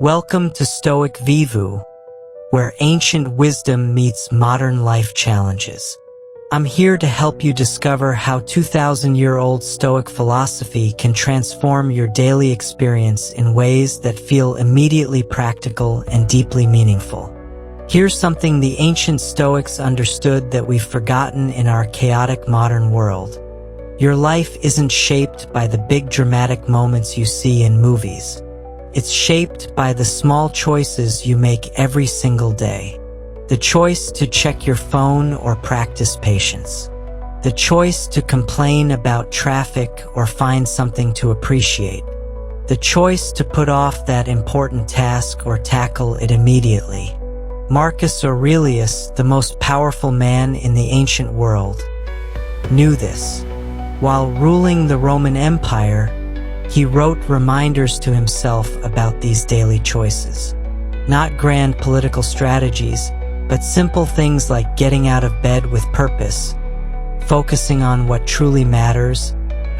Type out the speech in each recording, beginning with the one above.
Welcome to Stoic Vivu, where ancient wisdom meets modern life challenges. I'm here to help you discover how 2,000-year-old Stoic philosophy can transform your daily experience in ways that feel immediately practical and deeply meaningful. Here's something the ancient Stoics understood that we've forgotten in our chaotic modern world. Your life isn't shaped by the big dramatic moments you see in movies. It's shaped by the small choices you make every single day. The choice to check your phone or practice patience. The choice to complain about traffic or find something to appreciate. The choice to put off that important task or tackle it immediately. Marcus Aurelius, the most powerful man in the ancient world, knew this. While ruling the Roman Empire, he wrote reminders to himself about these daily choices. Not grand political strategies, but simple things like getting out of bed with purpose, focusing on what truly matters,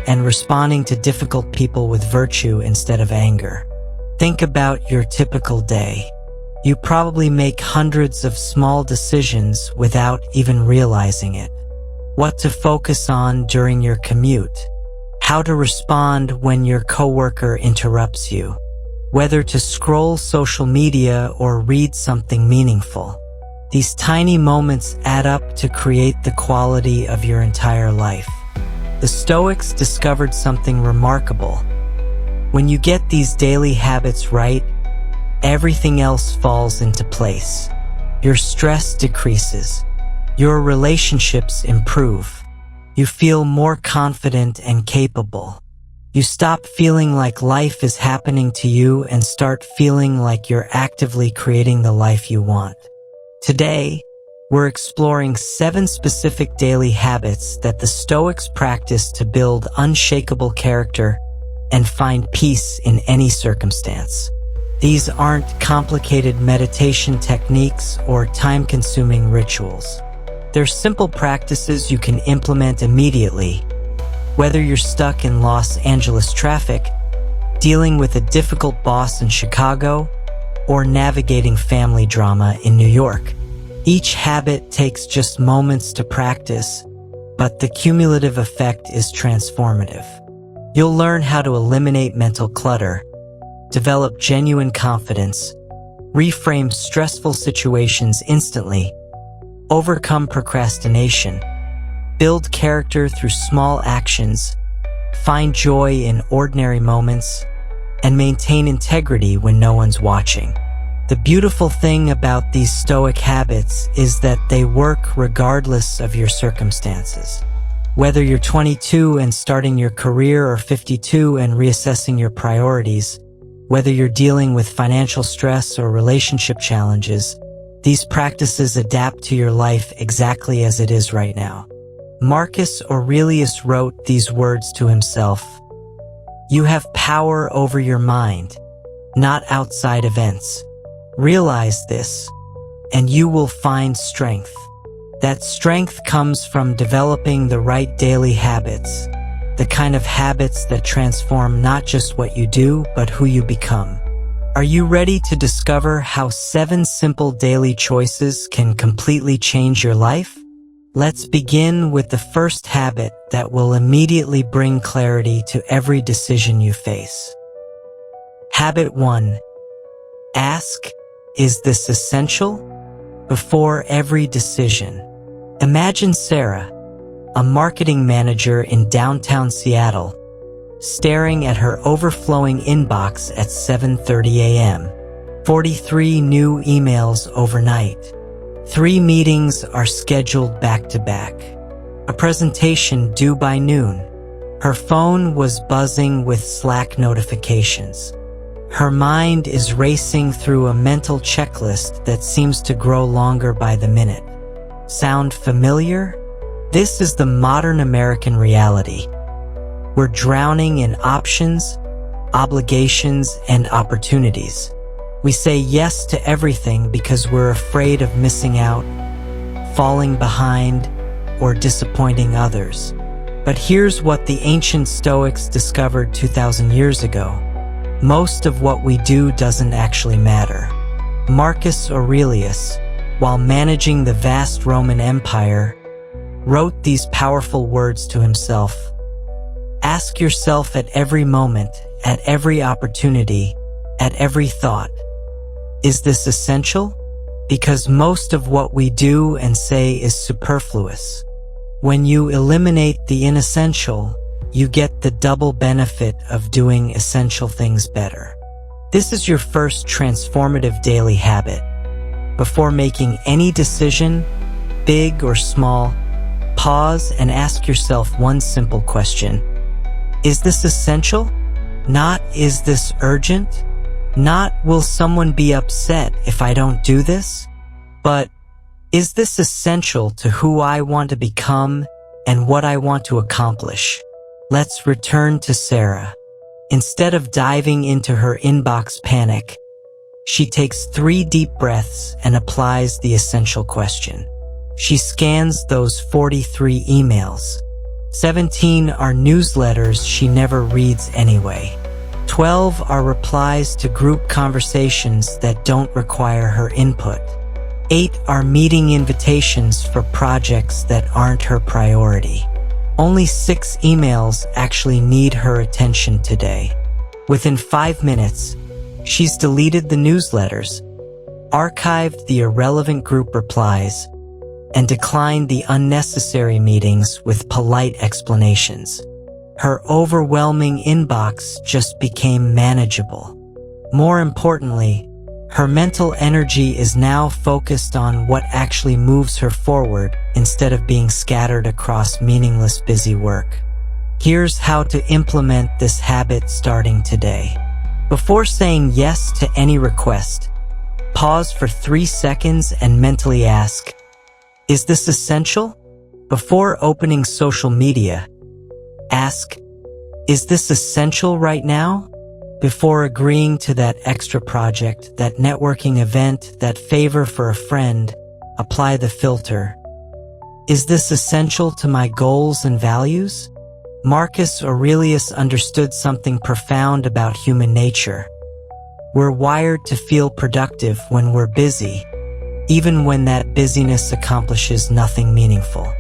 and responding to difficult people with virtue instead of anger. Think about your typical day. You probably make hundreds of small decisions without even realizing it. What to focus on during your commute. How to respond when your coworker interrupts you. Whether to scroll social media or read something meaningful. These tiny moments add up to create the quality of your entire life. The Stoics discovered something remarkable. When you get these daily habits right, everything else falls into place. Your stress decreases. Your relationships improve. You feel more confident and capable. You stop feeling like life is happening to you and start feeling like you're actively creating the life you want. Today, we're exploring 7 specific daily habits that the Stoics practice to build unshakable character and find peace in any circumstance. These aren't complicated meditation techniques or time-consuming rituals. They're simple practices you can implement immediately, whether you're stuck in Los Angeles traffic, dealing with a difficult boss in Chicago, or navigating family drama in New York. Each habit takes just moments to practice, but the cumulative effect is transformative. You'll learn how to eliminate mental clutter, develop genuine confidence, reframe stressful situations instantly, overcome procrastination, build character through small actions, find joy in ordinary moments, and maintain integrity when no one's watching. The beautiful thing about these Stoic habits is that they work regardless of your circumstances. Whether you're 22 and starting your career or 52 and reassessing your priorities, whether you're dealing with financial stress or relationship challenges, these practices adapt to your life exactly as it is right now. Marcus Aurelius wrote these words to himself: "You have power over your mind, not outside events. Realize this, and you will find strength." That strength comes from developing the right daily habits, the kind of habits that transform not just what you do, but who you become. Are you ready to discover how 7 simple daily choices can completely change your life? Let's begin with the first habit that will immediately bring clarity to every decision you face. Habit 1. Ask, "Is this essential?" before every decision. Imagine Sarah, a marketing manager in downtown Seattle, staring at her overflowing inbox at 7:30 a.m. 43 new emails overnight. 3 meetings are scheduled back-to-back. A presentation due by noon. Her phone was buzzing with Slack notifications. Her mind is racing through a mental checklist that seems to grow longer by the minute. Sound familiar? This is the modern American reality. We're drowning in options, obligations, and opportunities. We say yes to everything because we're afraid of missing out, falling behind, or disappointing others. But here's what the ancient Stoics discovered 2,000 years ago. most of what we do doesn't actually matter. Marcus Aurelius, while managing the vast Roman Empire, wrote these powerful words to himself. Ask yourself at every moment, at every opportunity, at every thought, is this essential? Because most of what we do and say is superfluous. When you eliminate the inessential, you get the double benefit of doing essential things better. This is your first transformative daily habit. Before making any decision, big or small, pause and ask yourself one simple question. Is this essential? Not, is this urgent? Not, will someone be upset if I don't do this? But, is this essential to who I want to become and what I want to accomplish? Let's return to Sarah. Instead of diving into her inbox panic, she takes 3 deep breaths and applies the essential question. She scans those 43 emails. 17 are newsletters she never reads anyway. 12 are replies to group conversations that don't require her input. 8 are meeting invitations for projects that aren't her priority. Only 6 emails actually need her attention today. Within 5 minutes, she's deleted the newsletters, archived the irrelevant group replies, and declined the unnecessary meetings with polite explanations. Her overwhelming inbox just became manageable. More importantly, her mental energy is now focused on what actually moves her forward instead of being scattered across meaningless busy work. Here's how to implement this habit starting today. Before saying yes to any request, pause for 3 seconds and mentally ask, is this essential? Before opening social media, ask, is this essential right now? Before agreeing to that extra project, that networking event, that favor for a friend, apply the filter. Is this essential to my goals and values? Marcus Aurelius understood something profound about human nature. We're wired to feel productive when we're busy, even when that busyness accomplishes nothing meaningful.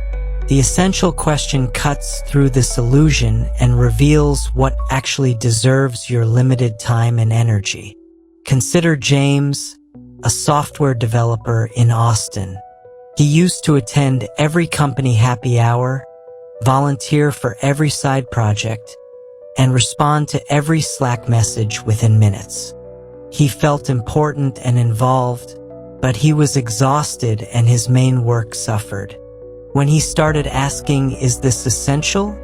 The essential question cuts through this illusion and reveals what actually deserves your limited time and energy. Consider James, a software developer in Austin. He used to attend every company happy hour, volunteer for every side project, and respond to every Slack message within minutes. He felt important and involved, but he was exhausted and his main work suffered. When he started asking, is this essential?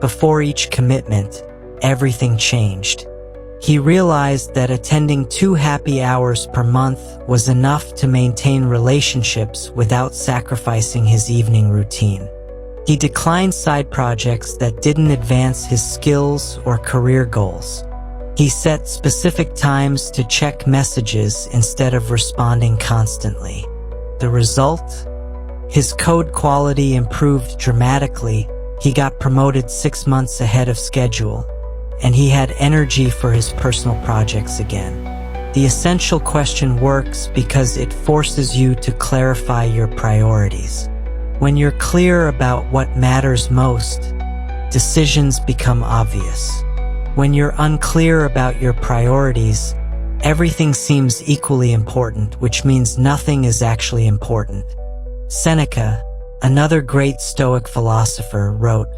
Before each commitment, everything changed. He realized that attending 2 happy hours per month was enough to maintain relationships without sacrificing his evening routine. He declined side projects that didn't advance his skills or career goals. He set specific times to check messages instead of responding constantly. The result? His code quality improved dramatically. He got promoted 6 months ahead of schedule, and he had energy for his personal projects again. The essential question works because it forces you to clarify your priorities. When you're clear about what matters most, decisions become obvious. When you're unclear about your priorities, everything seems equally important, which means nothing is actually important. Seneca, another great Stoic philosopher, wrote,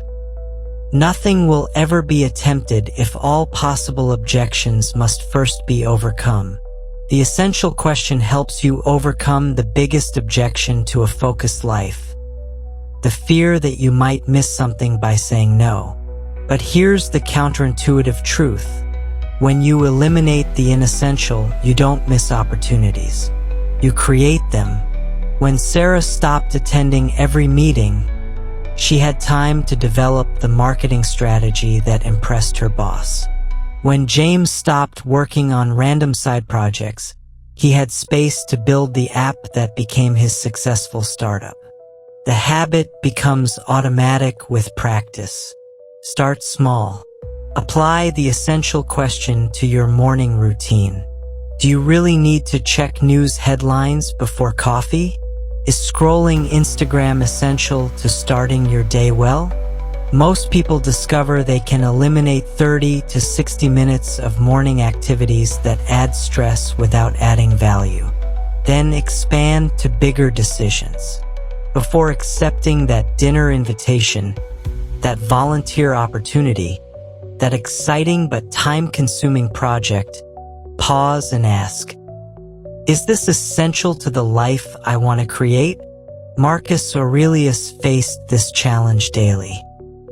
"Nothing will ever be attempted if all possible objections must first be overcome." The essential question helps you overcome the biggest objection to a focused life, the fear that you might miss something by saying no. But here's the counterintuitive truth. When you eliminate the inessential, you don't miss opportunities. You create them. When Sarah stopped attending every meeting, she had time to develop the marketing strategy that impressed her boss. When James stopped working on random side projects, he had space to build the app that became his successful startup. The habit becomes automatic with practice. Start small. Apply the essential question to your morning routine. Do you really need to check news headlines before coffee? Is scrolling Instagram essential to starting your day well? Most people discover they can eliminate 30 to 60 minutes of morning activities that add stress without adding value. Then expand to bigger decisions. Before accepting that dinner invitation, that volunteer opportunity, that exciting but time-consuming project, pause and ask, is this essential to the life I want to create? Marcus Aurelius faced this challenge daily.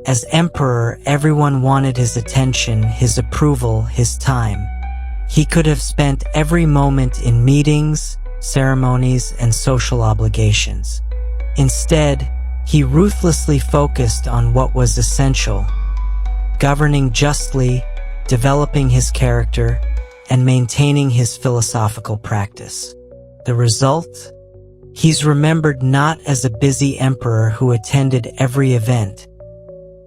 As emperor, everyone wanted his attention, his approval, his time. He could have spent every moment in meetings, ceremonies, and social obligations. Instead, he ruthlessly focused on what was essential: governing justly, developing his character, and maintaining his philosophical practice. The result? He's remembered not as a busy emperor who attended every event,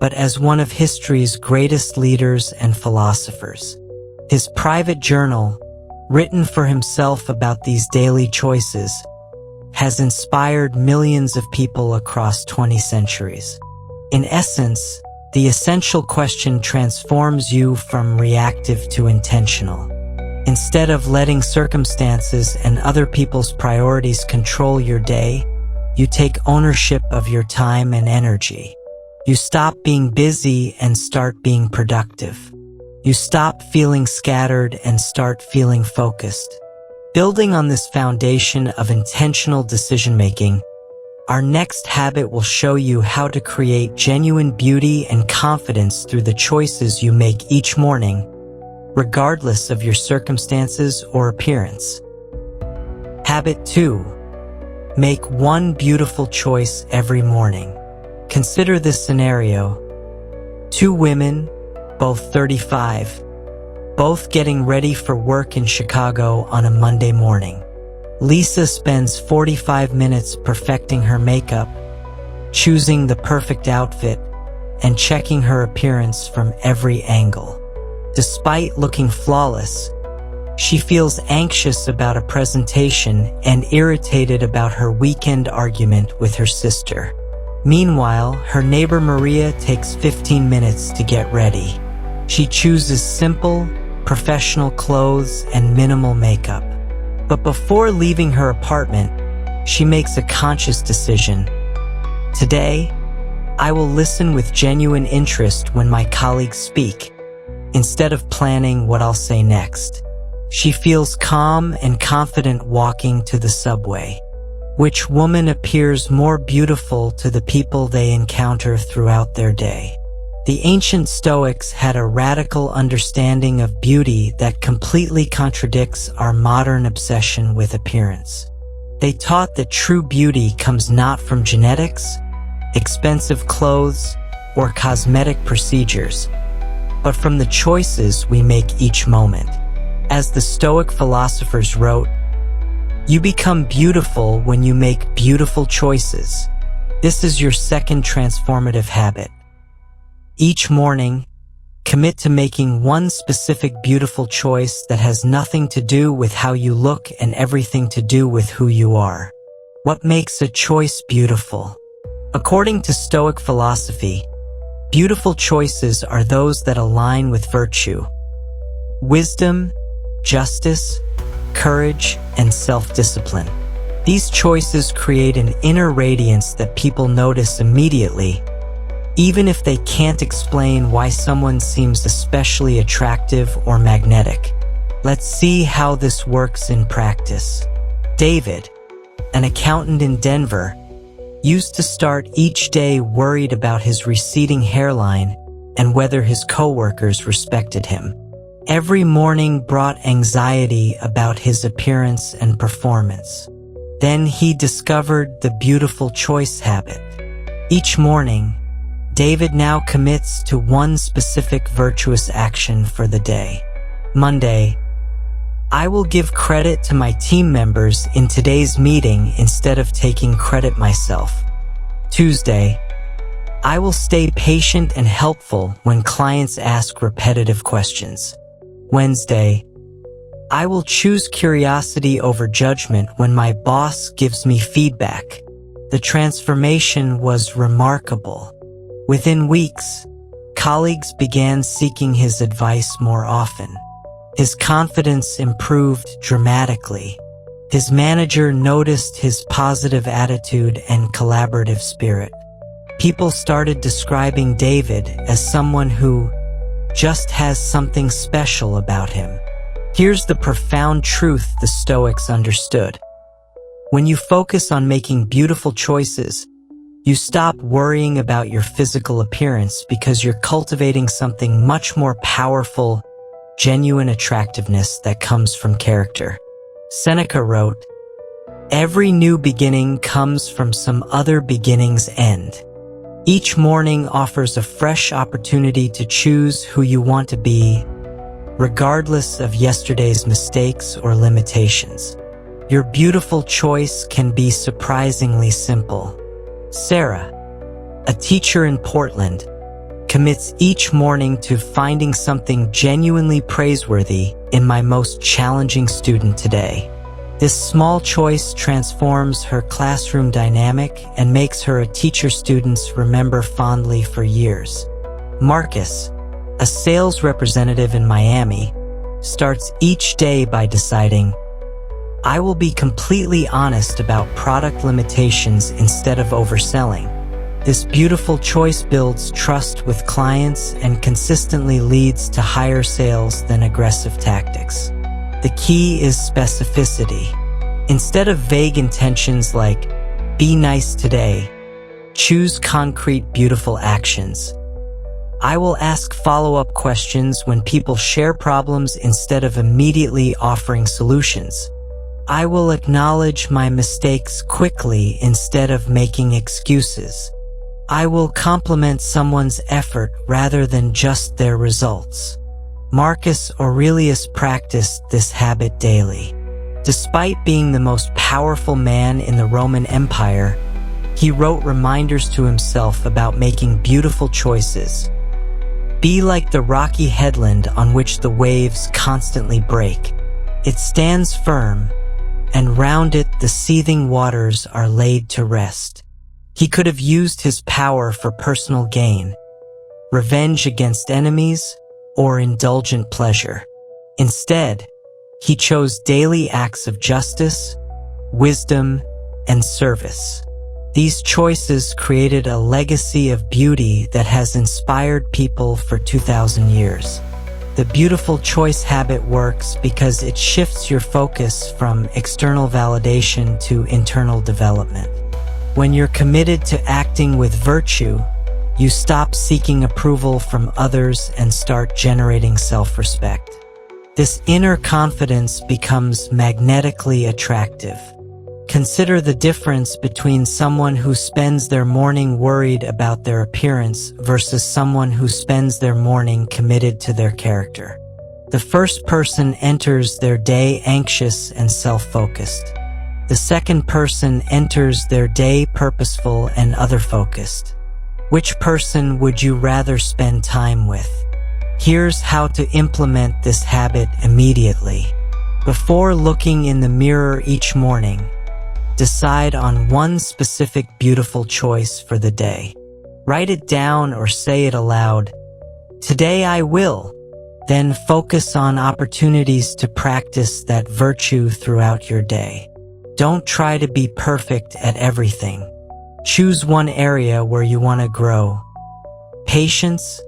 but as one of history's greatest leaders and philosophers. His private journal, written for himself about these daily choices, has inspired millions of people across 20 centuries. In essence, the essential question transforms you from reactive to intentional. Instead of letting circumstances and other people's priorities control your day, you take ownership of your time and energy. You stop being busy and start being productive. You stop feeling scattered and start feeling focused. Building on this foundation of intentional decision-making, our next habit will show you how to create genuine beauty and confidence through the choices you make each morning, regardless of your circumstances or appearance. Habit 2. Make one beautiful choice every morning. Consider this scenario. Two women, both 35, both getting ready for work in Chicago on a Monday morning. Lisa spends 45 minutes perfecting her makeup, choosing the perfect outfit, and checking her appearance from every angle. Despite looking flawless, she feels anxious about a presentation and irritated about her weekend argument with her sister. Meanwhile, her neighbor Maria takes 15 minutes to get ready. She chooses simple, professional clothes and minimal makeup. But before leaving her apartment, she makes a conscious decision. Today, I will listen with genuine interest when my colleagues speak, instead of planning what I'll say next. She feels calm and confident walking to the subway. Which woman appears more beautiful to the people they encounter throughout their day? The ancient Stoics had a radical understanding of beauty that completely contradicts our modern obsession with appearance. They taught that true beauty comes not from genetics, expensive clothes, or cosmetic procedures, but from the choices we make each moment. As the Stoic philosophers wrote, "You become beautiful when you make beautiful choices." This is your second transformative habit. Each morning, commit to making one specific beautiful choice that has nothing to do with how you look and everything to do with who you are. What makes a choice beautiful? According to Stoic philosophy, beautiful choices are those that align with virtue, wisdom, justice, courage, and self-discipline. These choices create an inner radiance that people notice immediately, even if they can't explain why someone seems especially attractive or magnetic. Let's see how this works in practice. David, an accountant in Denver, used to start each day worried about his receding hairline and whether his coworkers respected him. Every morning brought anxiety about his appearance and performance. Then he discovered the beautiful choice habit. Each morning, David now commits to one specific virtuous action for the day. Monday, I will give credit to my team members in today's meeting instead of taking credit myself. Tuesday, I will stay patient and helpful when clients ask repetitive questions. Wednesday, I will choose curiosity over judgment when my boss gives me feedback. The transformation was remarkable. Within weeks, colleagues began seeking his advice more often. His confidence improved dramatically. His manager noticed his positive attitude and collaborative spirit. People started describing David as someone who just has something special about him. Here's the profound truth the Stoics understood. When you focus on making beautiful choices, you stop worrying about your physical appearance because you're cultivating something much more powerful, genuine attractiveness that comes from character. Seneca wrote, "Every new beginning comes from some other beginning's end." Each morning offers a fresh opportunity to choose who you want to be, regardless of yesterday's mistakes or limitations. Your beautiful choice can be surprisingly simple. Sarah, a teacher in Portland, commits each morning to finding something genuinely praiseworthy in my most challenging student today. This small choice transforms her classroom dynamic and makes her a teacher students remember fondly for years. Marcus, a sales representative in Miami, starts each day by deciding, "I will be completely honest about product limitations instead of overselling." This beautiful choice builds trust with clients and consistently leads to higher sales than aggressive tactics. The key is specificity. Instead of vague intentions like, "Be nice today," choose concrete, beautiful actions. I will ask follow-up questions when people share problems instead of immediately offering solutions. I will acknowledge my mistakes quickly instead of making excuses. I will compliment someone's effort rather than just their results. Marcus Aurelius practiced this habit daily. Despite being the most powerful man in the Roman Empire, he wrote reminders to himself about making beautiful choices. Be like the rocky headland on which the waves constantly break. It stands firm, and round it the seething waters are laid to rest. He could have used his power for personal gain, revenge against enemies, or indulgent pleasure. Instead, he chose daily acts of justice, wisdom, and service. These choices created a legacy of beauty that has inspired people for 2,000 years. The beautiful choice habit works because it shifts your focus from external validation to internal development. When you're committed to acting with virtue, you stop seeking approval from others and start generating self-respect. This inner confidence becomes magnetically attractive. Consider the difference between someone who spends their morning worried about their appearance versus someone who spends their morning committed to their character. The first person enters their day anxious and self-focused. The second person enters their day purposeful and other-focused. Which person would you rather spend time with? Here's how to implement this habit immediately. Before looking in the mirror each morning, decide on one specific beautiful choice for the day. Write it down or say it aloud. Today I will. Then focus on opportunities to practice that virtue throughout your day. Don't try to be perfect at everything. Choose one area where you want to grow. Patience,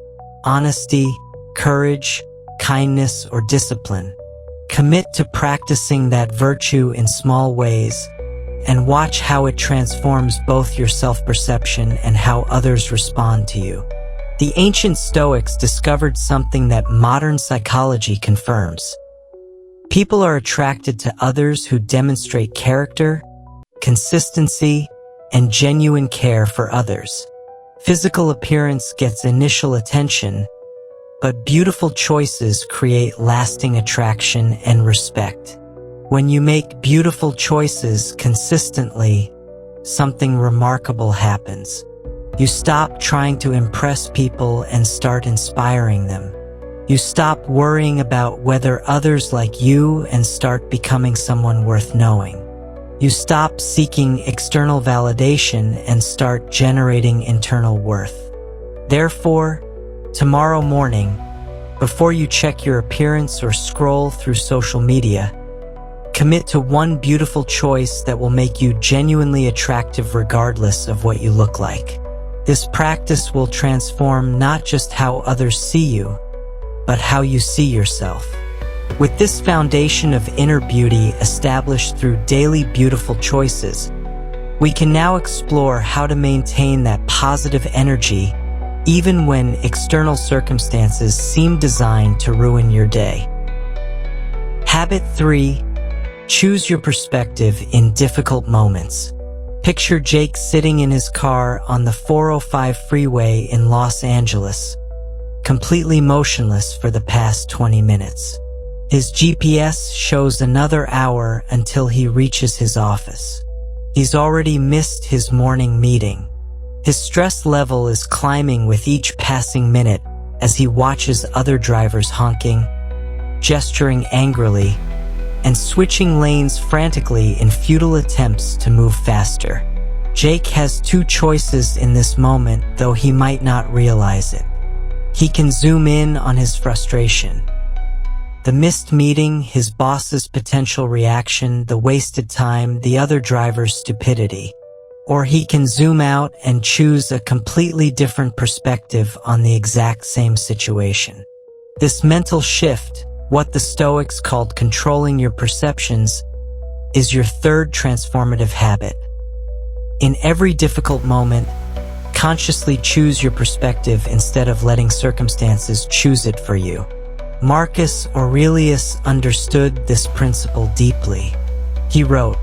honesty, courage, kindness, or discipline. Commit to practicing that virtue in small ways and watch how it transforms both your self-perception and how others respond to you. The ancient Stoics discovered something that modern psychology confirms. People are attracted to others who demonstrate character, consistency, and genuine care for others. Physical appearance gets initial attention, but beautiful choices create lasting attraction and respect. When you make beautiful choices consistently, something remarkable happens. You stop trying to impress people and start inspiring them. You stop worrying about whether others like you and start becoming someone worth knowing. You stop seeking external validation and start generating internal worth. Therefore, tomorrow morning, before you check your appearance or scroll through social media, commit to one beautiful choice that will make you genuinely attractive regardless of what you look like. This practice will transform not just how others see you, but how you see yourself. With this foundation of inner beauty established through daily beautiful choices, we can now explore how to maintain that positive energy even when external circumstances seem designed to ruin your day. Habit 3. Choose your perspective in difficult moments. Picture Jake sitting in his car on the 405 freeway in Los Angeles, completely motionless for the past 20 minutes. His GPS shows another hour until he reaches his office. He's already missed his morning meeting. His stress level is climbing with each passing minute as he watches other drivers honking, gesturing angrily, and switching lanes frantically in futile attempts to move faster. Jake has two choices in this moment, though he might not realize it. He can zoom in on his frustration. The missed meeting, his boss's potential reaction, the wasted time, the other driver's stupidity. Or he can zoom out and choose a completely different perspective on the exact same situation. This mental shift, what the Stoics called controlling your perceptions, is your third transformative habit. In every difficult moment, consciously choose your perspective instead of letting circumstances choose it for you. Marcus Aurelius understood this principle deeply. He wrote,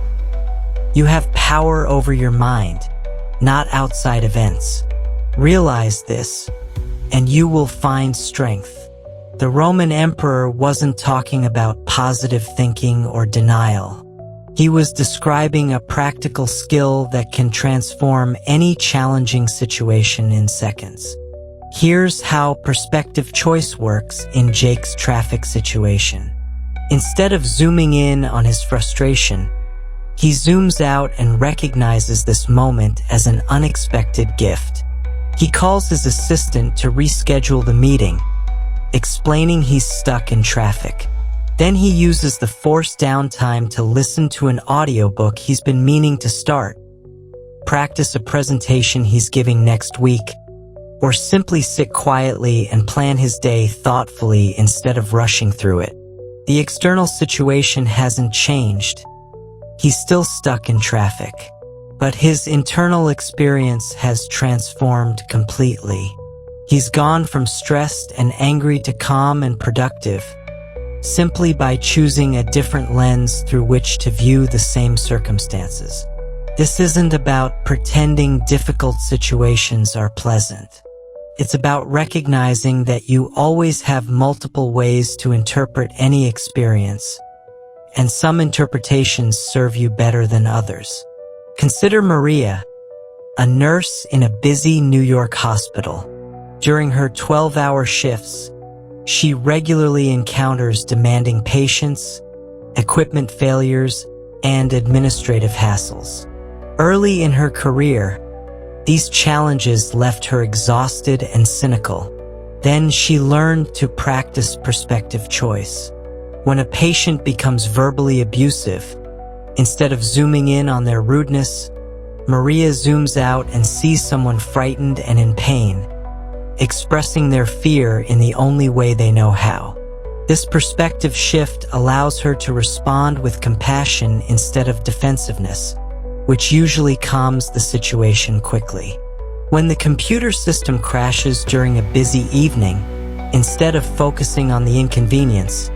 "You have power over your mind, not outside events. Realize this, and you will find strength." The Roman emperor wasn't talking about positive thinking or denial. He was describing a practical skill that can transform any challenging situation in seconds. Here's how perspective choice works in Jake's traffic situation. Instead of zooming in on his frustration, he zooms out and recognizes this moment as an unexpected gift. He calls his assistant to reschedule the meeting, explaining he's stuck in traffic. Then he uses the forced downtime to listen to an audiobook he's been meaning to start, practice a presentation he's giving next week, or simply sit quietly and plan his day thoughtfully instead of rushing through it. The external situation hasn't changed. He's still stuck in traffic, but his internal experience has transformed completely. He's gone from stressed and angry to calm and productive, simply by choosing a different lens through which to view the same circumstances. This isn't about pretending difficult situations are pleasant. It's about recognizing that you always have multiple ways to interpret any experience, and some interpretations serve you better than others. Consider Maria, a nurse in a busy New York hospital. During her 12-hour shifts, she regularly encounters demanding patients, equipment failures, and administrative hassles. Early in her career, these challenges left her exhausted and cynical. Then she learned to practice perspective choice. When a patient becomes verbally abusive, instead of zooming in on their rudeness, Maria zooms out and sees someone frightened and in pain, expressing their fear in the only way they know how. This perspective shift allows her to respond with compassion instead of defensiveness, which usually calms the situation quickly. When the computer system crashes during a busy evening, instead of focusing on the inconvenience,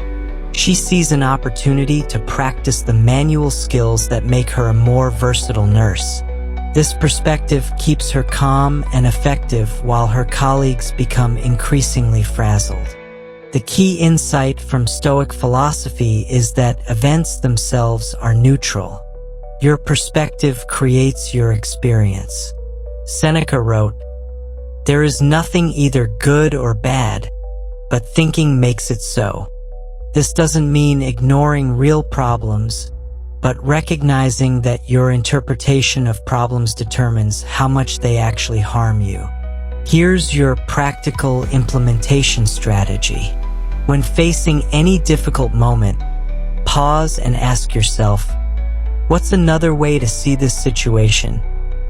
she sees an opportunity to practice the manual skills that make her a more versatile nurse. This perspective keeps her calm and effective while her colleagues become increasingly frazzled. The key insight from Stoic philosophy is that events themselves are neutral. Your perspective creates your experience. Seneca wrote, "There is nothing either good or bad, but thinking makes it so." This doesn't mean ignoring real problems, but recognizing that your interpretation of problems determines how much they actually harm you. Here's your practical implementation strategy. When facing any difficult moment, pause and ask yourself, what's another way to see this situation?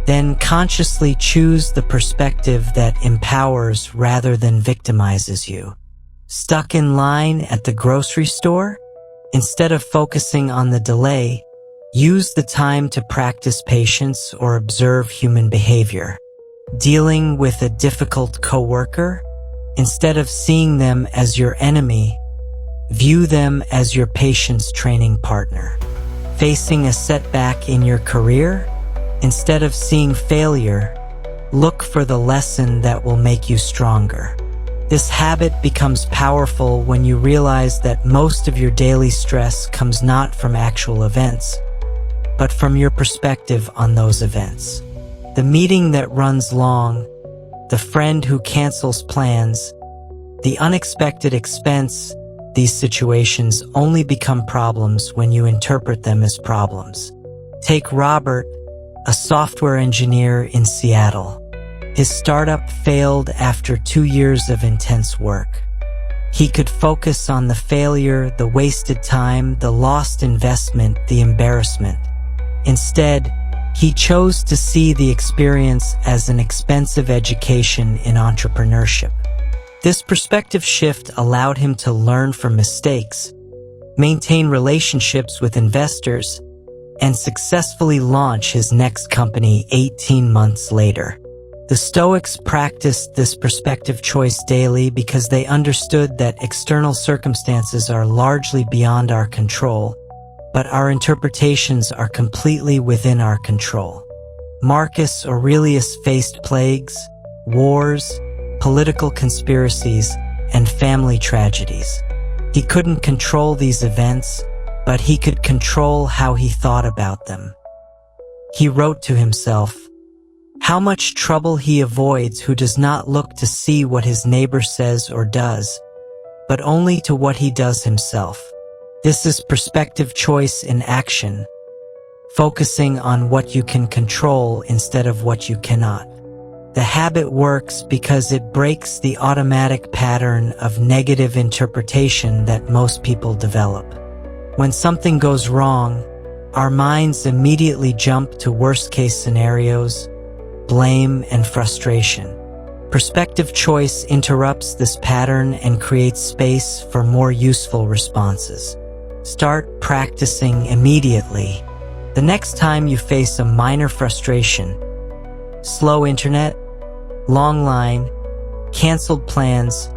Then consciously choose the perspective that empowers rather than victimizes you. Stuck in line at the grocery store? Instead of focusing on the delay, use the time to practice patience or observe human behavior. Dealing with a difficult coworker? Instead of seeing them as your enemy, view them as your patience training partner. Facing a setback in your career? Instead of seeing failure, look for the lesson that will make you stronger. This habit becomes powerful when you realize that most of your daily stress comes not from actual events, but from your perspective on those events. The meeting that runs long, the friend who cancels plans, the unexpected expense. These situations only become problems when you interpret them as problems. Take Robert, a software engineer in Seattle. His startup failed after 2 years of intense work. He could focus on the failure, the wasted time, the lost investment, the embarrassment. Instead, he chose to see the experience as an expensive education in entrepreneurship. This perspective shift allowed him to learn from mistakes, maintain relationships with investors, and successfully launch his next company 18 months later. The Stoics practiced this perspective choice daily because they understood that external circumstances are largely beyond our control, but our interpretations are completely within our control. Marcus Aurelius faced plagues, wars, political conspiracies, and family tragedies. He couldn't control these events, but he could control how he thought about them. He wrote to himself, "How much trouble he avoids who does not look to see what his neighbor says or does, but only to what he does himself." This is perspective choice in action, focusing on what you can control instead of what you cannot. The habit works because it breaks the automatic pattern of negative interpretation that most people develop. When something goes wrong, our minds immediately jump to worst-case scenarios, blame, and frustration. Perspective choice interrupts this pattern and creates space for more useful responses. Start practicing immediately. The next time you face a minor frustration, slow internet, long line, canceled plans,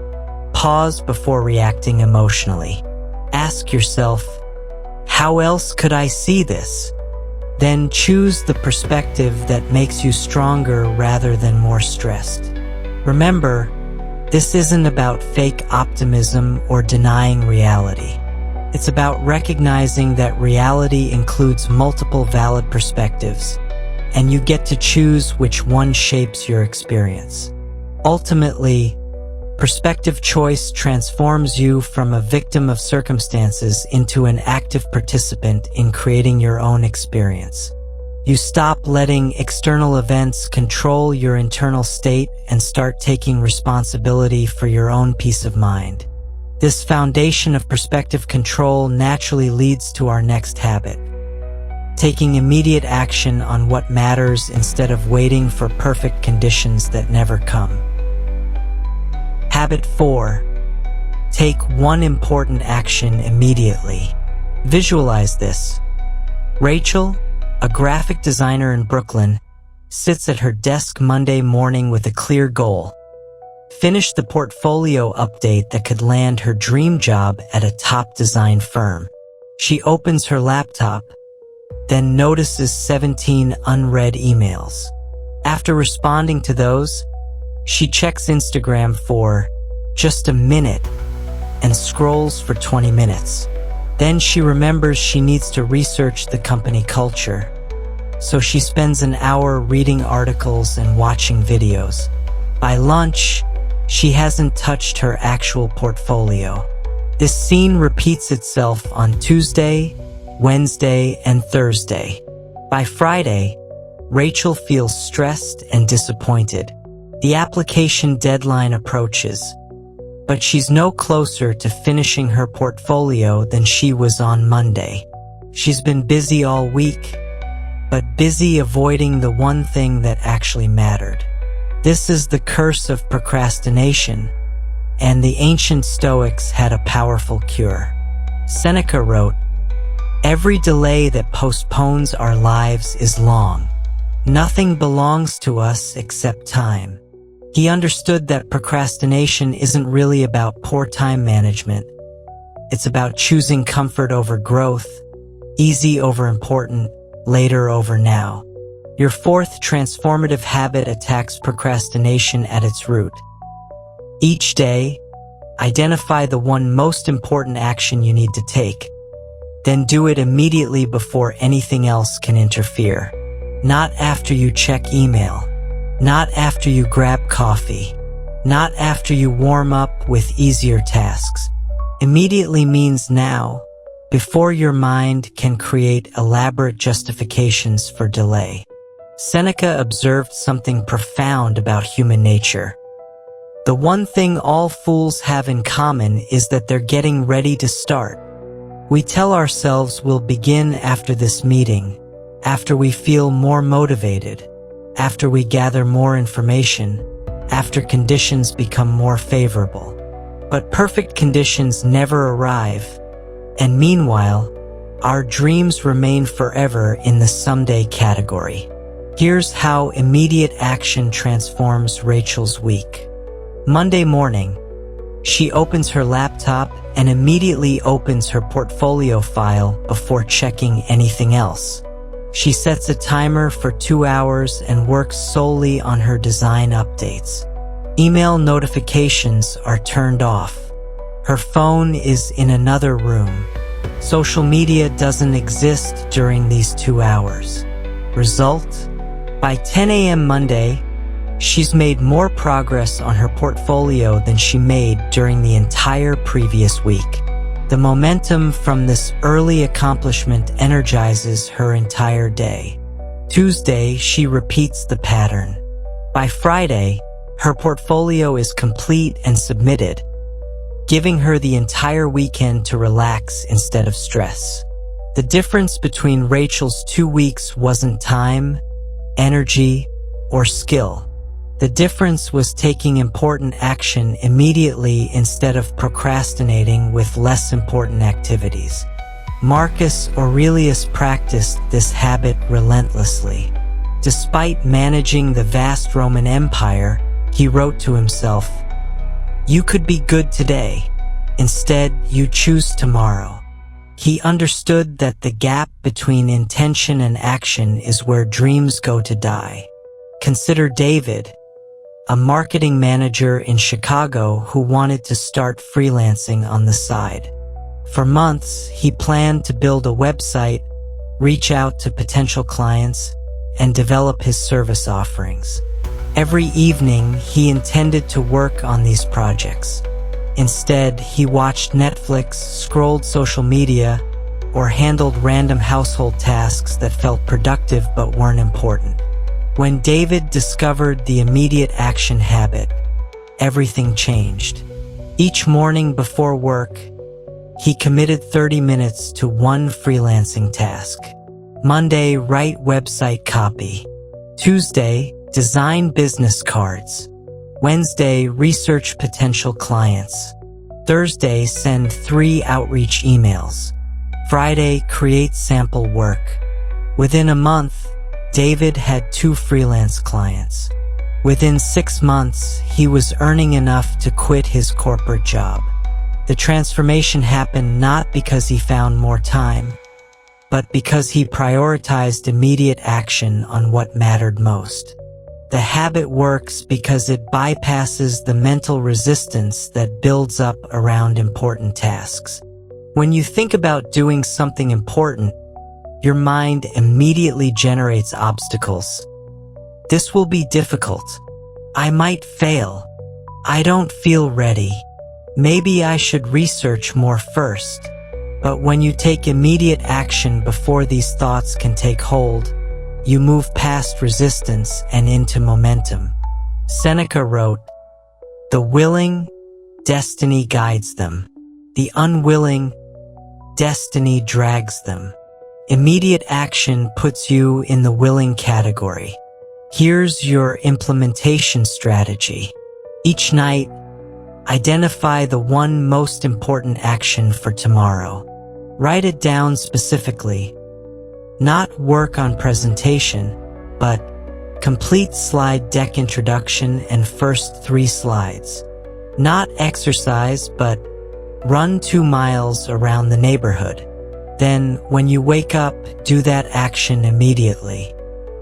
pause before reacting emotionally. Ask yourself, how else could I see this? Then choose the perspective that makes you stronger rather than more stressed. Remember, this isn't about fake optimism or denying reality. It's about recognizing that reality includes multiple valid perspectives, and you get to choose which one shapes your experience. Ultimately, perspective choice transforms you from a victim of circumstances into an active participant in creating your own experience. You stop letting external events control your internal state and start taking responsibility for your own peace of mind. This foundation of perspective control naturally leads to our next habit: taking immediate action on what matters instead of waiting for perfect conditions that never come. Habit 4. Take one important action immediately. Visualize this. Rachel, a graphic designer in Brooklyn, sits at her desk Monday morning with a clear goal: finish the portfolio update that could land her dream job at a top design firm. She opens her laptop, then notices 17 unread emails. After responding to those, she checks Instagram for just a minute and scrolls for 20 minutes. Then she remembers she needs to research the company culture. so she spends an hour reading articles and watching videos. By lunch, she hasn't touched her actual portfolio. This scene repeats itself on Tuesday, Wednesday, and Thursday. By Friday, Rachel feels stressed and disappointed. The application deadline approaches, but she's no closer to finishing her portfolio than she was on Monday. She's been busy all week, but busy avoiding the one thing that actually mattered. This is the curse of procrastination, and the ancient Stoics had a powerful cure. Seneca wrote, "Every delay that postpones our lives is long. Nothing belongs to us except time." He understood that procrastination isn't really about poor time management. It's about choosing comfort over growth, easy over important, later over now. Your fourth transformative habit attacks procrastination at its root. Each day, identify the one most important action you need to take. Then do it immediately before anything else can interfere. Not after you check email. Not after you grab coffee. Not after you warm up with easier tasks. Immediately means now, before your mind can create elaborate justifications for delay. Seneca observed something profound about human nature. The one thing all fools have in common is that they're getting ready to start. We tell ourselves we'll begin after this meeting, after we feel more motivated, after we gather more information, after conditions become more favorable. But perfect conditions never arrive, and meanwhile, our dreams remain forever in the someday category. Here's how immediate action transforms Rachel's week. Monday morning, she opens her laptop and immediately opens her portfolio file before checking anything else. She sets a timer for 2 hours and works solely on her design updates. Email notifications are turned off. Her phone is in another room. Social media doesn't exist during these 2 hours. Result? By 10 a.m. Monday, she's made more progress on her portfolio than she made during the entire previous week. The momentum from this early accomplishment energizes her entire day. Tuesday, she repeats the pattern. By Friday, her portfolio is complete and submitted, giving her the entire weekend to relax instead of stress. The difference between Rachel's 2 weeks wasn't time, energy, or skill. The difference was taking important action immediately instead of procrastinating with less important activities. Marcus Aurelius practiced this habit relentlessly. Despite managing the vast Roman Empire, he wrote to himself, "You could be good today. Instead, you choose tomorrow." He understood that the gap between intention and action is where dreams go to die. Consider David, a marketing manager in Chicago who wanted to start freelancing on the side. For months, he planned to build a website, reach out to potential clients, and develop his service offerings. Every evening, he intended to work on these projects. Instead, he watched Netflix, scrolled social media, or handled random household tasks that felt productive but weren't important. When David discovered the immediate action habit, everything changed. Each morning before work, he committed 30 minutes to one freelancing task. Monday, write website copy. Tuesday, design business cards. Wednesday, research potential clients. Thursday, send 3 outreach emails. Friday, create sample work. Within a month, David had 2 freelance clients. Within 6 months, he was earning enough to quit his corporate job. The transformation happened not because he found more time, but because he prioritized immediate action on what mattered most. The habit works because it bypasses the mental resistance that builds up around important tasks. When you think about doing something important, your mind immediately generates obstacles. This will be difficult. I might fail. I don't feel ready. Maybe I should research more first. But when you take immediate action before these thoughts can take hold, you move past resistance and into momentum. Seneca wrote, "The willing, destiny guides them. The unwilling, destiny drags them." Immediate action puts you in the willing category. Here's your implementation strategy. Each night, identify the one most important action for tomorrow. Write it down specifically. Not work on presentation, but complete slide deck introduction and first 3 slides. Not exercise, but run 2 miles around the neighborhood. Then, when you wake up, do that action immediately.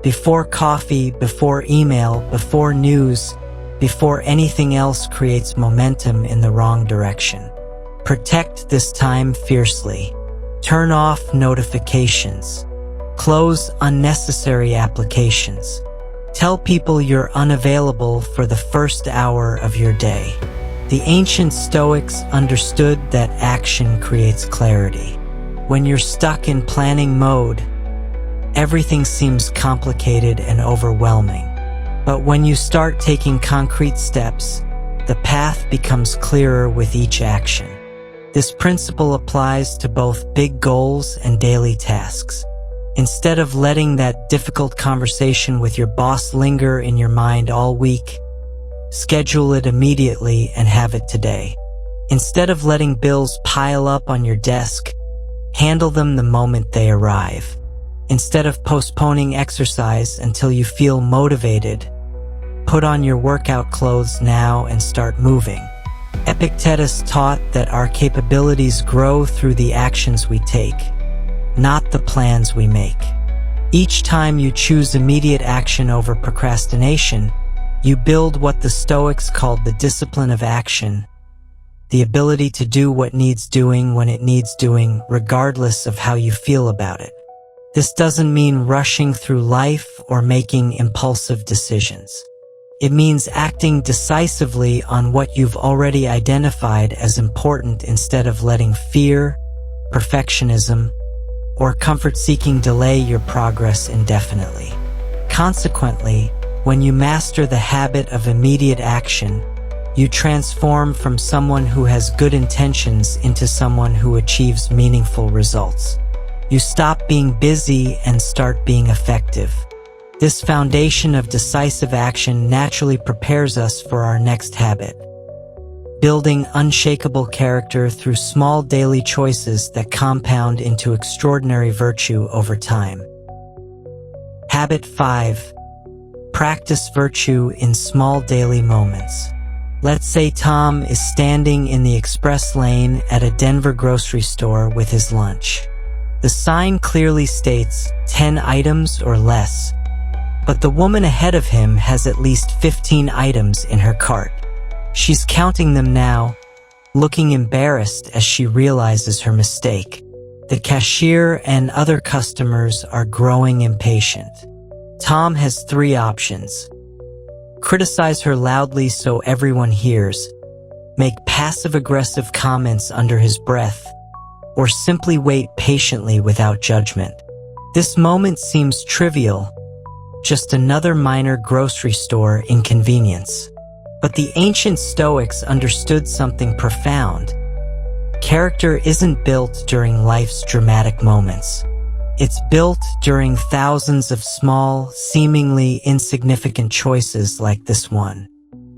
Before coffee, before email, before news, before anything else creates momentum in the wrong direction. Protect this time fiercely. Turn off notifications. Close unnecessary applications. Tell people you're unavailable for the first hour of your day. The ancient Stoics understood that action creates clarity. When you're stuck in planning mode, everything seems complicated and overwhelming. But when you start taking concrete steps, the path becomes clearer with each action. This principle applies to both big goals and daily tasks. Instead of letting that difficult conversation with your boss linger in your mind all week, schedule it immediately and have it today. Instead of letting bills pile up on your desk, handle them the moment they arrive. Instead of postponing exercise until you feel motivated, put on your workout clothes now and start moving. Epictetus taught that our capabilities grow through the actions we take, not the plans we make. Each time you choose immediate action over procrastination, you build what the Stoics called the discipline of action, the ability to do what needs doing when it needs doing, regardless of how you feel about it. This doesn't mean rushing through life or making impulsive decisions. It means acting decisively on what you've already identified as important instead of letting fear, perfectionism, or comfort-seeking delay your progress indefinitely. Consequently, when you master the habit of immediate action, you transform from someone who has good intentions into someone who achieves meaningful results. You stop being busy and start being effective. This foundation of decisive action naturally prepares us for our next habit, building unshakable character through small daily choices that compound into extraordinary virtue over time. Habit 5. Practice virtue in small daily moments. Let's say Tom is standing in the express lane at a Denver grocery store with his lunch. The sign clearly states 10 items or less, but the woman ahead of him has at least 15 items in her cart. She's counting them now, looking embarrassed as she realizes her mistake. The cashier and other customers are growing impatient. Tom has 3 options. Criticize her loudly so everyone hears, make passive-aggressive comments under his breath, or simply wait patiently without judgment. This moment seems trivial, just another minor grocery store inconvenience. But the ancient Stoics understood something profound. Character isn't built during life's dramatic moments. It's built during thousands of small, seemingly insignificant choices like this one.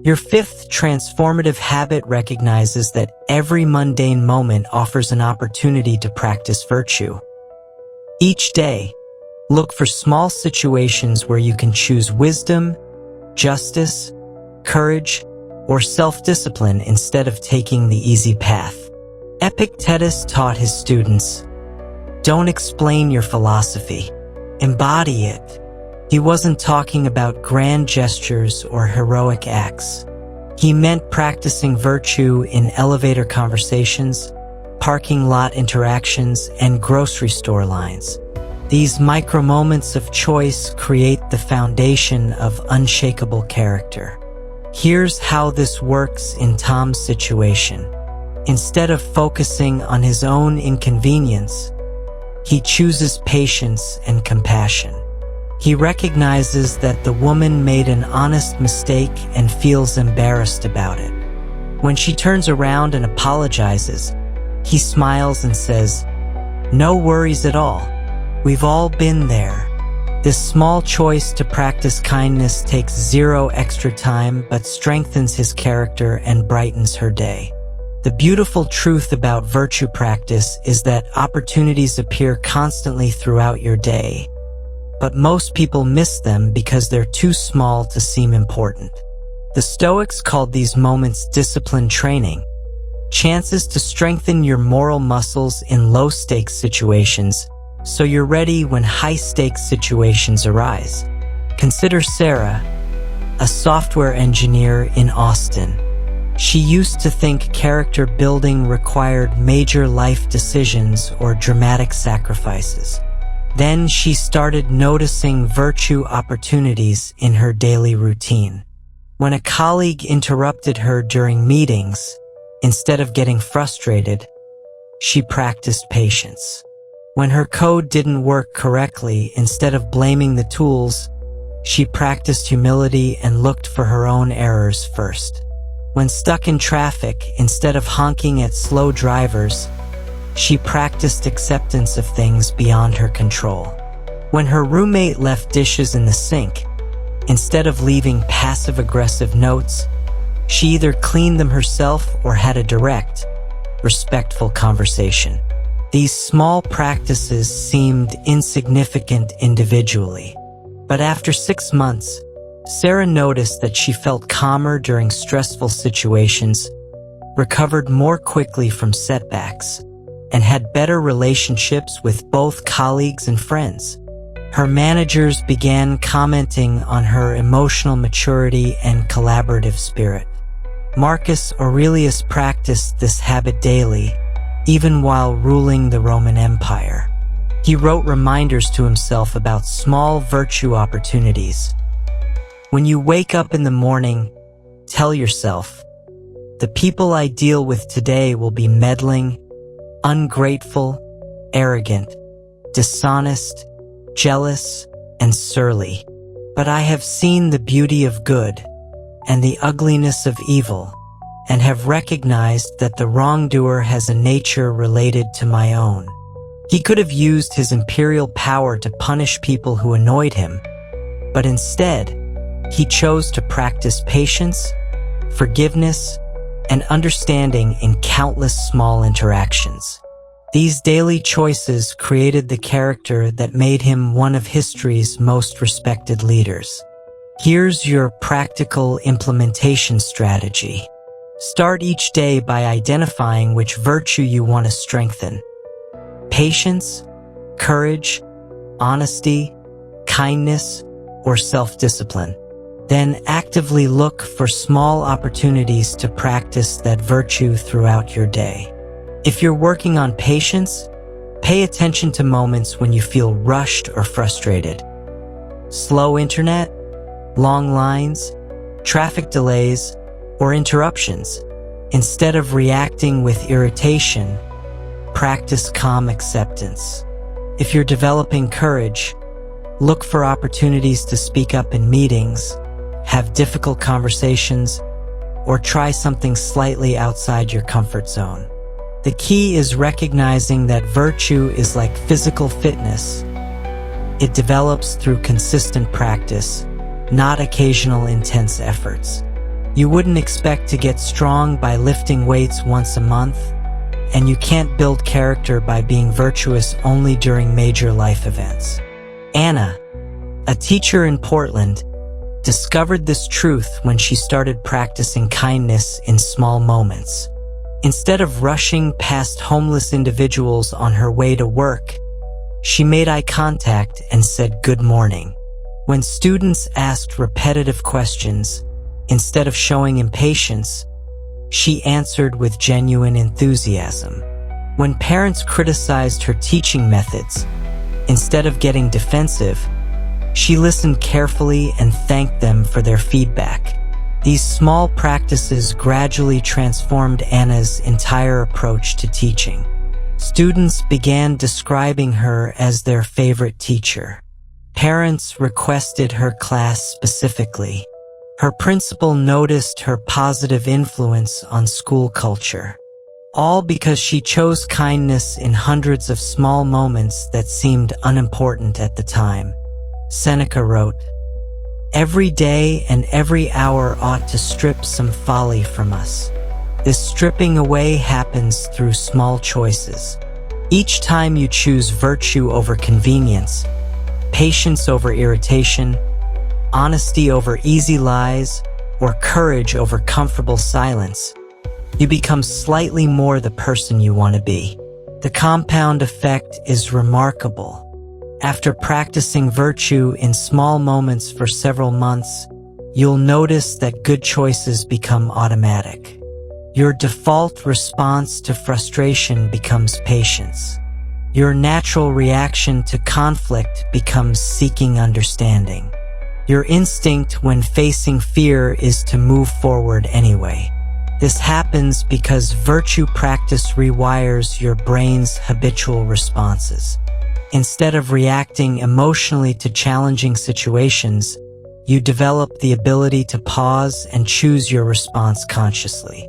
Your 5th transformative habit recognizes that every mundane moment offers an opportunity to practice virtue. Each day, look for small situations where you can choose wisdom, justice, courage, or self-discipline instead of taking the easy path. Epictetus taught his students, don't explain your philosophy, embody it. He wasn't talking about grand gestures or heroic acts. He meant practicing virtue in elevator conversations, parking lot interactions, and grocery store lines. These micro-moments of choice create the foundation of unshakable character. Here's how this works in Tom's situation. Instead of focusing on his own inconvenience, he chooses patience and compassion. He recognizes that the woman made an honest mistake and feels embarrassed about it. When she turns around and apologizes, he smiles and says, "No worries at all. We've all been there." This small choice to practice kindness takes zero extra time but strengthens his character and brightens her day. The beautiful truth about virtue practice is that opportunities appear constantly throughout your day, but most people miss them because they're too small to seem important. The Stoics called these moments discipline training, chances to strengthen your moral muscles in low-stakes situations so you're ready when high-stakes situations arise. Consider Sarah, a software engineer in Austin. She used to think character building required major life decisions or dramatic sacrifices. Then she started noticing virtue opportunities in her daily routine. When a colleague interrupted her during meetings, instead of getting frustrated, she practiced patience. When her code didn't work correctly, instead of blaming the tools, she practiced humility and looked for her own errors first. When stuck in traffic, instead of honking at slow drivers, she practiced acceptance of things beyond her control. When her roommate left dishes in the sink, instead of leaving passive-aggressive notes, she either cleaned them herself or had a direct, respectful conversation. These small practices seemed insignificant individually, but after 6 months, Sarah noticed that she felt calmer during stressful situations, recovered more quickly from setbacks, and had better relationships with both colleagues and friends. Her managers began commenting on her emotional maturity and collaborative spirit. Marcus Aurelius practiced this habit daily, even while ruling the Roman Empire. He wrote reminders to himself about small virtue opportunities. When you wake up in the morning, tell yourself, "The people I deal with today will be meddling, ungrateful, arrogant, dishonest, jealous, and surly. But I have seen the beauty of good and the ugliness of evil, and have recognized that the wrongdoer has a nature related to my own." He could have used his imperial power to punish people who annoyed him, but instead, he chose to practice patience, forgiveness, and understanding in countless small interactions. These daily choices created the character that made him one of history's most respected leaders. Here's your practical implementation strategy. Start each day by identifying which virtue you want to strengthen. Patience, courage, honesty, kindness, or self-discipline. Then actively look for small opportunities to practice that virtue throughout your day. If you're working on patience, pay attention to moments when you feel rushed or frustrated. Slow internet, long lines, traffic delays, or interruptions. Instead of reacting with irritation, practice calm acceptance. If you're developing courage, look for opportunities to speak up in meetings, have difficult conversations, or try something slightly outside your comfort zone. The key is recognizing that virtue is like physical fitness. It develops through consistent practice, not occasional intense efforts. You wouldn't expect to get strong by lifting weights once a month, and you can't build character by being virtuous only during major life events. Anna, a teacher in Portland, discovered this truth when she started practicing kindness in small moments. Instead of rushing past homeless individuals on her way to work, she made eye contact and said good morning. When students asked repetitive questions, instead of showing impatience, she answered with genuine enthusiasm. When parents criticized her teaching methods, Instead of getting defensive, she listened carefully and thanked them for their feedback. These small practices gradually transformed Anna's entire approach to teaching. Students began describing her as their favorite teacher. Parents requested her class specifically. Her principal noticed her positive influence on school culture. All because she chose kindness in hundreds of small moments that seemed unimportant at the time. Seneca wrote, "Every day and every hour ought to strip some folly from us. This stripping away happens through small choices. Each time you choose virtue over convenience, patience over irritation, honesty over easy lies, or courage over comfortable silence, you become slightly more the person you want to be." The compound effect is remarkable. After practicing virtue in small moments for several months, you'll notice that good choices become automatic. Your default response to frustration becomes patience. Your natural reaction to conflict becomes seeking understanding. Your instinct when facing fear is to move forward anyway. This happens because virtue practice rewires your brain's habitual responses. Instead of reacting emotionally to challenging situations, you develop the ability to pause and choose your response consciously.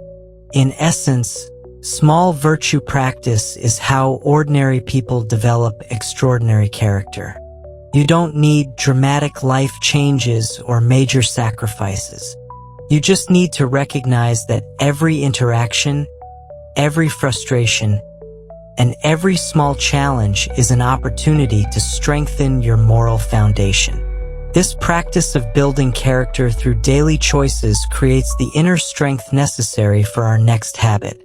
In essence, small virtue practice is how ordinary people develop extraordinary character. You don't need dramatic life changes or major sacrifices. You just need to recognize that every interaction, every frustration, and every small challenge is an opportunity to strengthen your moral foundation. This practice of building character through daily choices creates the inner strength necessary for our next habit.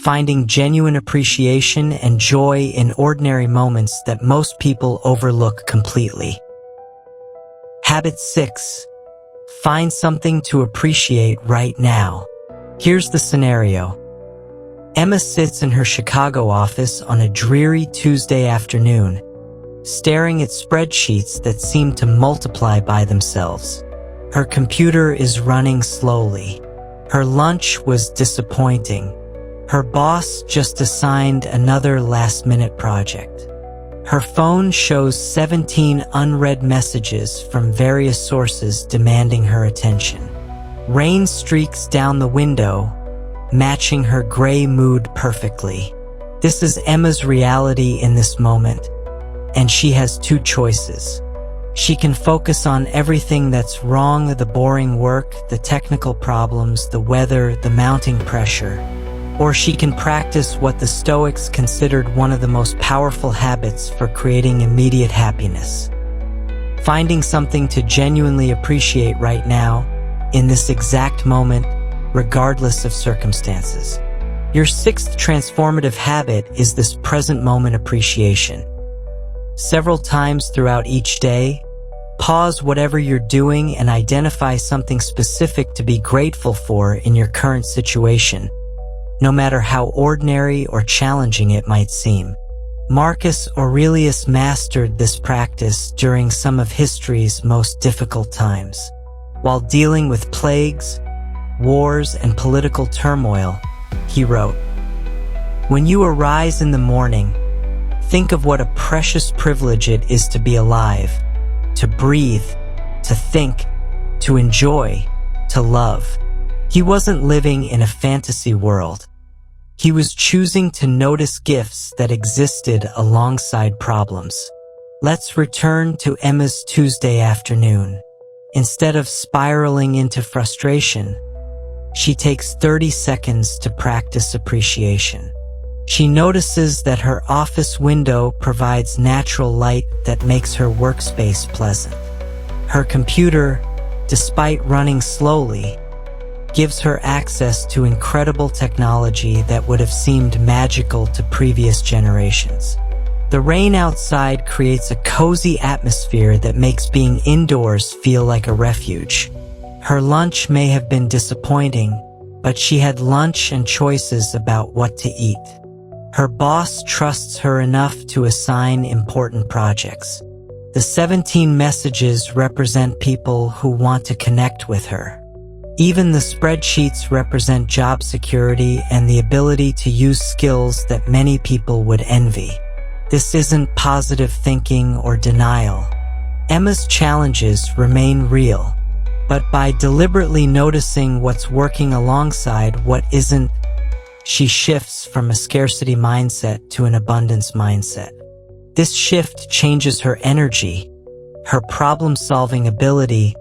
Finding genuine appreciation and joy in ordinary moments that most people overlook completely. Habit 6. Find something to appreciate right now. Here's the scenario. Emma sits in her Chicago office on a dreary Tuesday afternoon, staring at spreadsheets that seem to multiply by themselves. Her computer is running slowly. Her lunch was disappointing. Her boss just assigned another last-minute project. Her phone shows 17 unread messages from various sources demanding her attention. Rain streaks down the window, matching her gray mood perfectly. This is Emma's reality in this moment, and she has two choices. She can focus on everything that's wrong, the boring work, the technical problems, the weather, the mounting pressure. Or she can practice what the Stoics considered one of the most powerful habits for creating immediate happiness. Finding something to genuinely appreciate right now, in this exact moment, regardless of circumstances. Your sixth transformative habit is this present moment appreciation. Several times throughout each day, pause whatever you're doing and identify something specific to be grateful for in your current situation, no matter how ordinary or challenging it might seem. Marcus Aurelius mastered this practice during some of history's most difficult times. While dealing with plagues, wars, and political turmoil, he wrote, "When you arise in the morning, think of what a precious privilege it is to be alive, to breathe, to think, to enjoy, to love." He wasn't living in a fantasy world. He was choosing to notice gifts that existed alongside problems. Let's return to Emma's Tuesday afternoon. Instead of spiraling into frustration, she takes 30 seconds to practice appreciation. She notices that her office window provides natural light that makes her workspace pleasant. Her computer, despite running slowly, gives her access to incredible technology that would have seemed magical to previous generations. The rain outside creates a cozy atmosphere that makes being indoors feel like a refuge. Her lunch may have been disappointing, but she had lunch and choices about what to eat. Her boss trusts her enough to assign important projects. The 17 messages represent people who want to connect with her. Even the spreadsheets represent job security and the ability to use skills that many people would envy. This isn't positive thinking or denial. Emma's challenges remain real, but by deliberately noticing what's working alongside what isn't, she shifts from a scarcity mindset to an abundance mindset. This shift changes her energy, her problem-solving ability,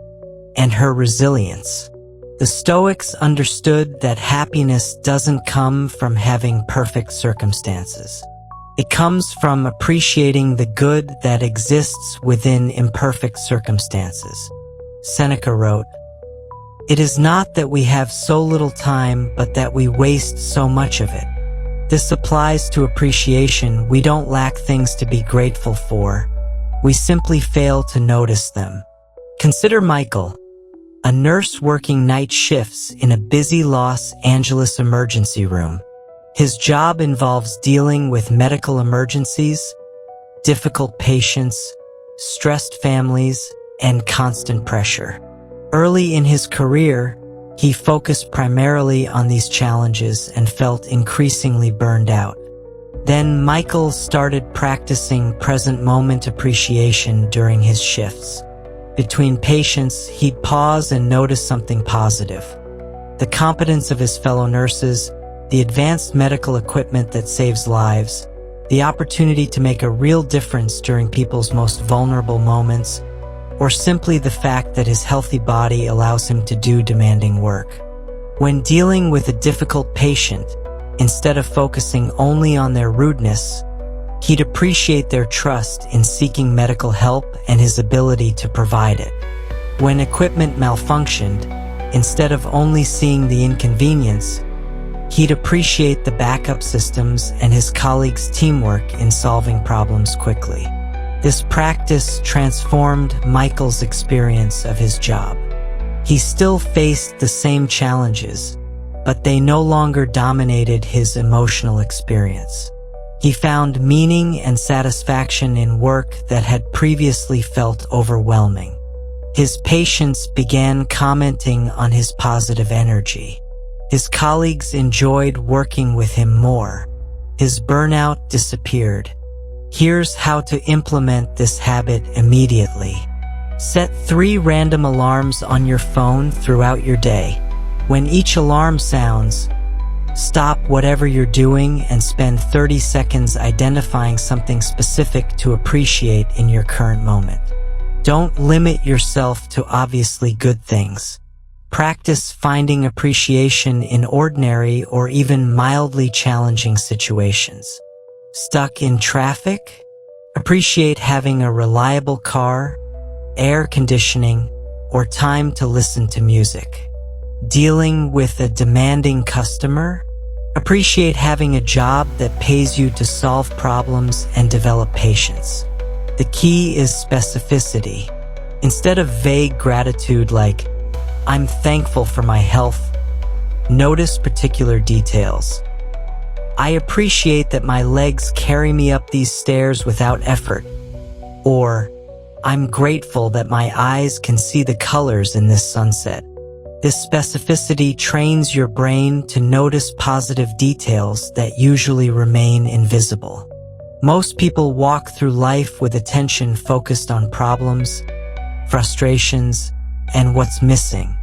and her resilience. The Stoics understood that happiness doesn't come from having perfect circumstances. It comes from appreciating the good that exists within imperfect circumstances. Seneca wrote, "It is not that we have so little time, but that we waste so much of it." This applies to appreciation. We don't lack things to be grateful for. We simply fail to notice them. Consider Michael, a nurse working night shifts in a busy Los Angeles emergency room. His job involves dealing with medical emergencies, difficult patients, stressed families, and constant pressure. Early in his career, he focused primarily on these challenges and felt increasingly burned out. Then Michael started practicing present moment appreciation during his shifts. Between patients, he'd pause and notice something positive. The competence of his fellow nurses, the advanced medical equipment that saves lives, the opportunity to make a real difference during people's most vulnerable moments, or simply the fact that his healthy body allows him to do demanding work. When dealing with a difficult patient, instead of focusing only on their rudeness, he'd appreciate their trust in seeking medical help and his ability to provide it. When equipment malfunctioned, instead of only seeing the inconvenience, he'd appreciate the backup systems and his colleagues' teamwork in solving problems quickly. This practice transformed Michael's experience of his job. He still faced the same challenges, but they no longer dominated his emotional experience. He found meaning and satisfaction in work that had previously felt overwhelming. His patients began commenting on his positive energy. His colleagues enjoyed working with him more. His burnout disappeared. Here's how to implement this habit immediately. Set 3 random alarms on your phone throughout your day. When each alarm sounds, stop whatever you're doing and spend 30 seconds identifying something specific to appreciate in your current moment. Don't limit yourself to obviously good things. Practice finding appreciation in ordinary or even mildly challenging situations. Stuck in traffic? Appreciate having a reliable car, air conditioning, or time to listen to music. Dealing with a demanding customer? Appreciate having a job that pays you to solve problems and develop patience. The key is specificity. Instead of vague gratitude like, "I'm thankful for my health," notice particular details. "I appreciate that my legs carry me up these stairs without effort," or "I'm grateful that my eyes can see the colors in this sunset." This specificity trains your brain to notice positive details that usually remain invisible. Most people walk through life with attention focused on problems, frustrations, and what's missing.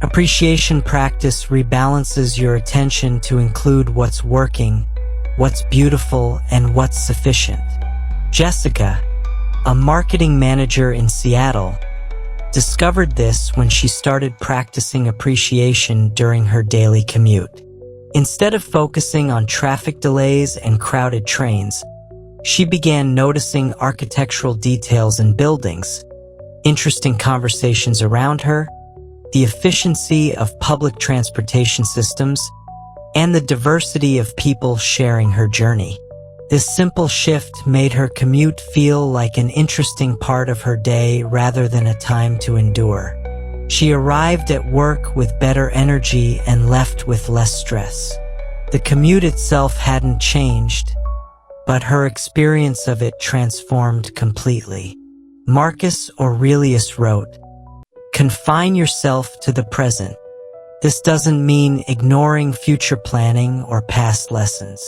Appreciation practice rebalances your attention to include what's working, what's beautiful, and what's sufficient. Jessica, a marketing manager in Seattle, discovered this when she started practicing appreciation during her daily commute. Instead of focusing on traffic delays and crowded trains, she began noticing architectural details in buildings, interesting conversations around her, the efficiency of public transportation systems, and the diversity of people sharing her journey. This simple shift made her commute feel like an interesting part of her day rather than a time to endure. She arrived at work with better energy and left with less stress. The commute itself hadn't changed, but her experience of it transformed completely. Marcus Aurelius wrote, "Confine yourself to the present." This doesn't mean ignoring future planning or past lessons.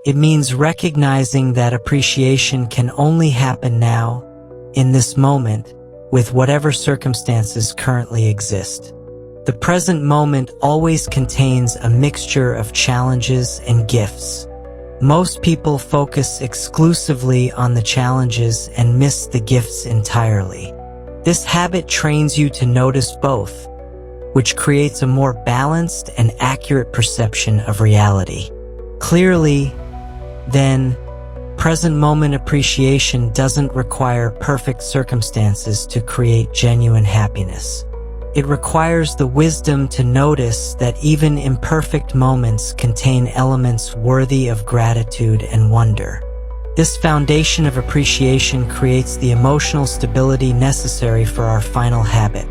It means recognizing that appreciation can only happen now, in this moment, with whatever circumstances currently exist. The present moment always contains a mixture of challenges and gifts. Most people focus exclusively on the challenges and miss the gifts entirely. This habit trains you to notice both, which creates a more balanced and accurate perception of reality. Clearly, then, present moment appreciation doesn't require perfect circumstances to create genuine happiness. It requires the wisdom to notice that even imperfect moments contain elements worthy of gratitude and wonder. This foundation of appreciation creates the emotional stability necessary for our final habit,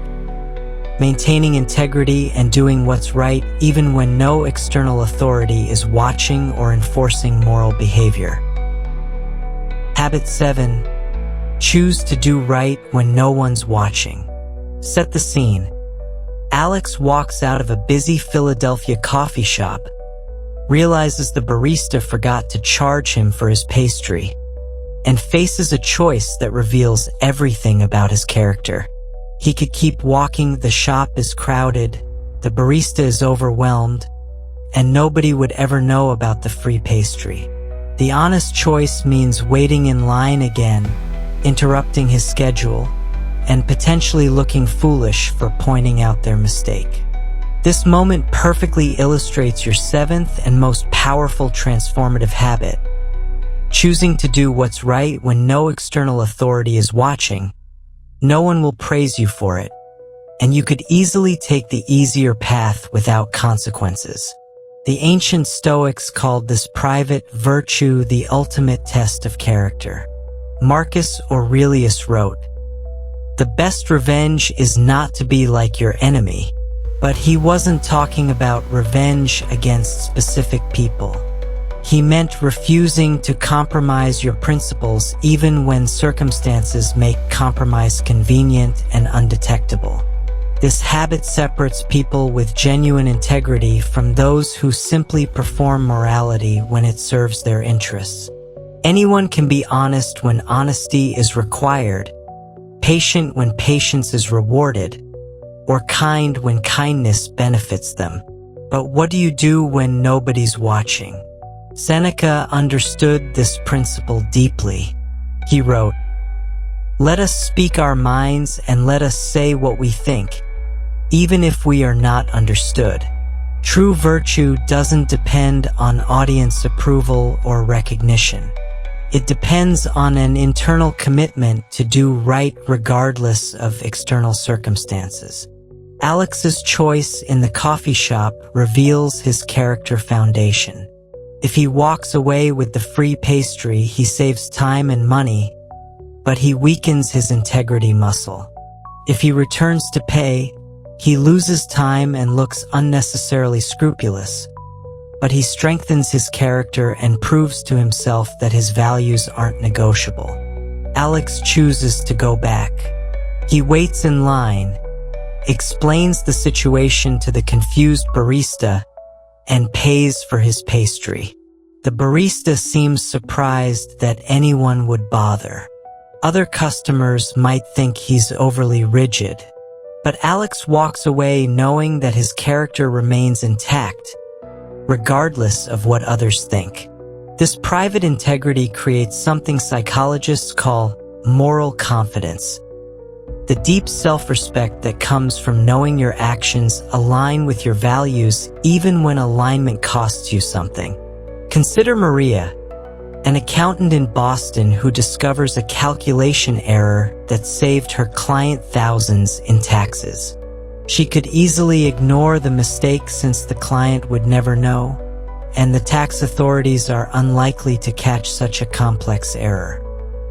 maintaining integrity and doing what's right even when no external authority is watching or enforcing moral behavior. Habit 7. Choose to do right when no one's watching. Set the scene. Alex walks out of a busy Philadelphia coffee shop, realizes the barista forgot to charge him for his pastry, and faces a choice that reveals everything about his character. He could keep walking, the shop is crowded, the barista is overwhelmed, and nobody would ever know about the free pastry. The honest choice means waiting in line again, interrupting his schedule, and potentially looking foolish for pointing out their mistake. This moment perfectly illustrates your seventh and most powerful transformative habit, choosing to do what's right when no external authority is watching. No one will praise you for it, and you could easily take the easier path without consequences. The ancient Stoics called this private virtue the ultimate test of character. Marcus Aurelius wrote, "The best revenge is not to be like your enemy," but he wasn't talking about revenge against specific people. He meant refusing to compromise your principles even when circumstances make compromise convenient and undetectable. This habit separates people with genuine integrity from those who simply perform morality when it serves their interests. Anyone can be honest when honesty is required, patient when patience is rewarded, or kind when kindness benefits them. But what do you do when nobody's watching? Seneca understood this principle deeply. He wrote, "Let us speak our minds and let us say what we think, even if we are not understood." True virtue doesn't depend on audience approval or recognition. It depends on an internal commitment to do right regardless of external circumstances. Alex's choice in the coffee shop reveals his character foundation. If he walks away with the free pastry, he saves time and money, but he weakens his integrity muscle. If he returns to pay, he loses time and looks unnecessarily scrupulous, but he strengthens his character and proves to himself that his values aren't negotiable. Alex chooses to go back. He waits in line, explains the situation to the confused barista, and pays for his pastry. The barista seems surprised that anyone would bother. Other customers might think he's overly rigid, but Alex walks away knowing that his character remains intact, regardless of what others think. This private integrity creates something psychologists call moral confidence, the deep self-respect that comes from knowing your actions align with your values even when alignment costs you something. Consider Maria, an accountant in Boston who discovers a calculation error that saved her client thousands in taxes. She could easily ignore the mistake since the client would never know, and the tax authorities are unlikely to catch such a complex error.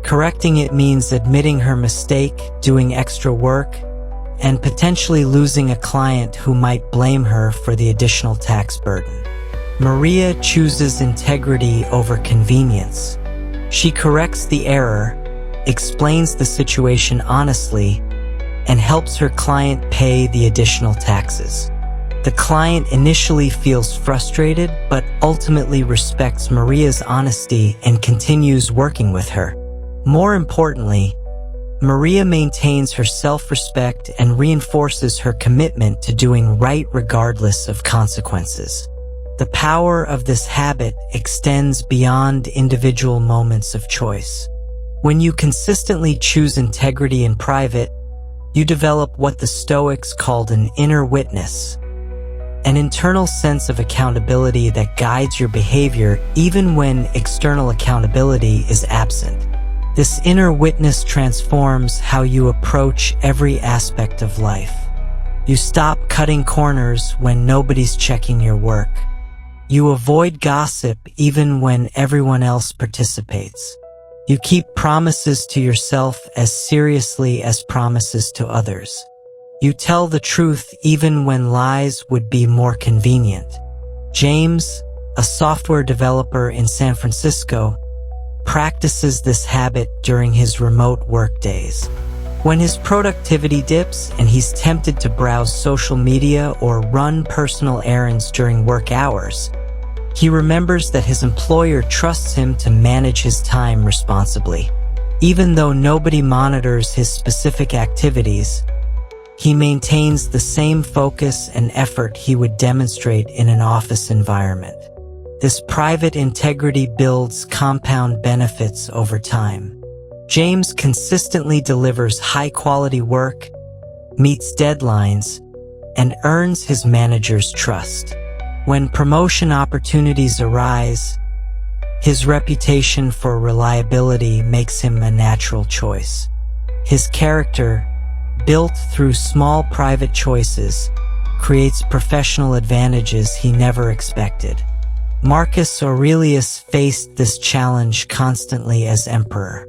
Correcting it means admitting her mistake, doing extra work, and potentially losing a client who might blame her for the additional tax burden. Maria chooses integrity over convenience. She corrects the error, explains the situation honestly, and helps her client pay the additional taxes. The client initially feels frustrated, but ultimately respects Maria's honesty and continues working with her. More importantly, Maria maintains her self-respect and reinforces her commitment to doing right regardless of consequences. The power of this habit extends beyond individual moments of choice. When you consistently choose integrity in private, you develop what the Stoics called an inner witness, an internal sense of accountability that guides your behavior even when external accountability is absent. This inner witness transforms how you approach every aspect of life. You stop cutting corners when nobody's checking your work. You avoid gossip even when everyone else participates. You keep promises to yourself as seriously as promises to others. You tell the truth even when lies would be more convenient. James, a software developer in San Francisco, practices this habit during his remote work days. When his productivity dips and he's tempted to browse social media or run personal errands during work hours, he remembers that his employer trusts him to manage his time responsibly. Even though nobody monitors his specific activities, he maintains the same focus and effort he would demonstrate in an office environment. This private integrity builds compound benefits over time. James consistently delivers high-quality work, meets deadlines, and earns his manager's trust. When promotion opportunities arise, his reputation for reliability makes him a natural choice. His character, built through small private choices, creates professional advantages he never expected. Marcus Aurelius faced this challenge constantly as emperor.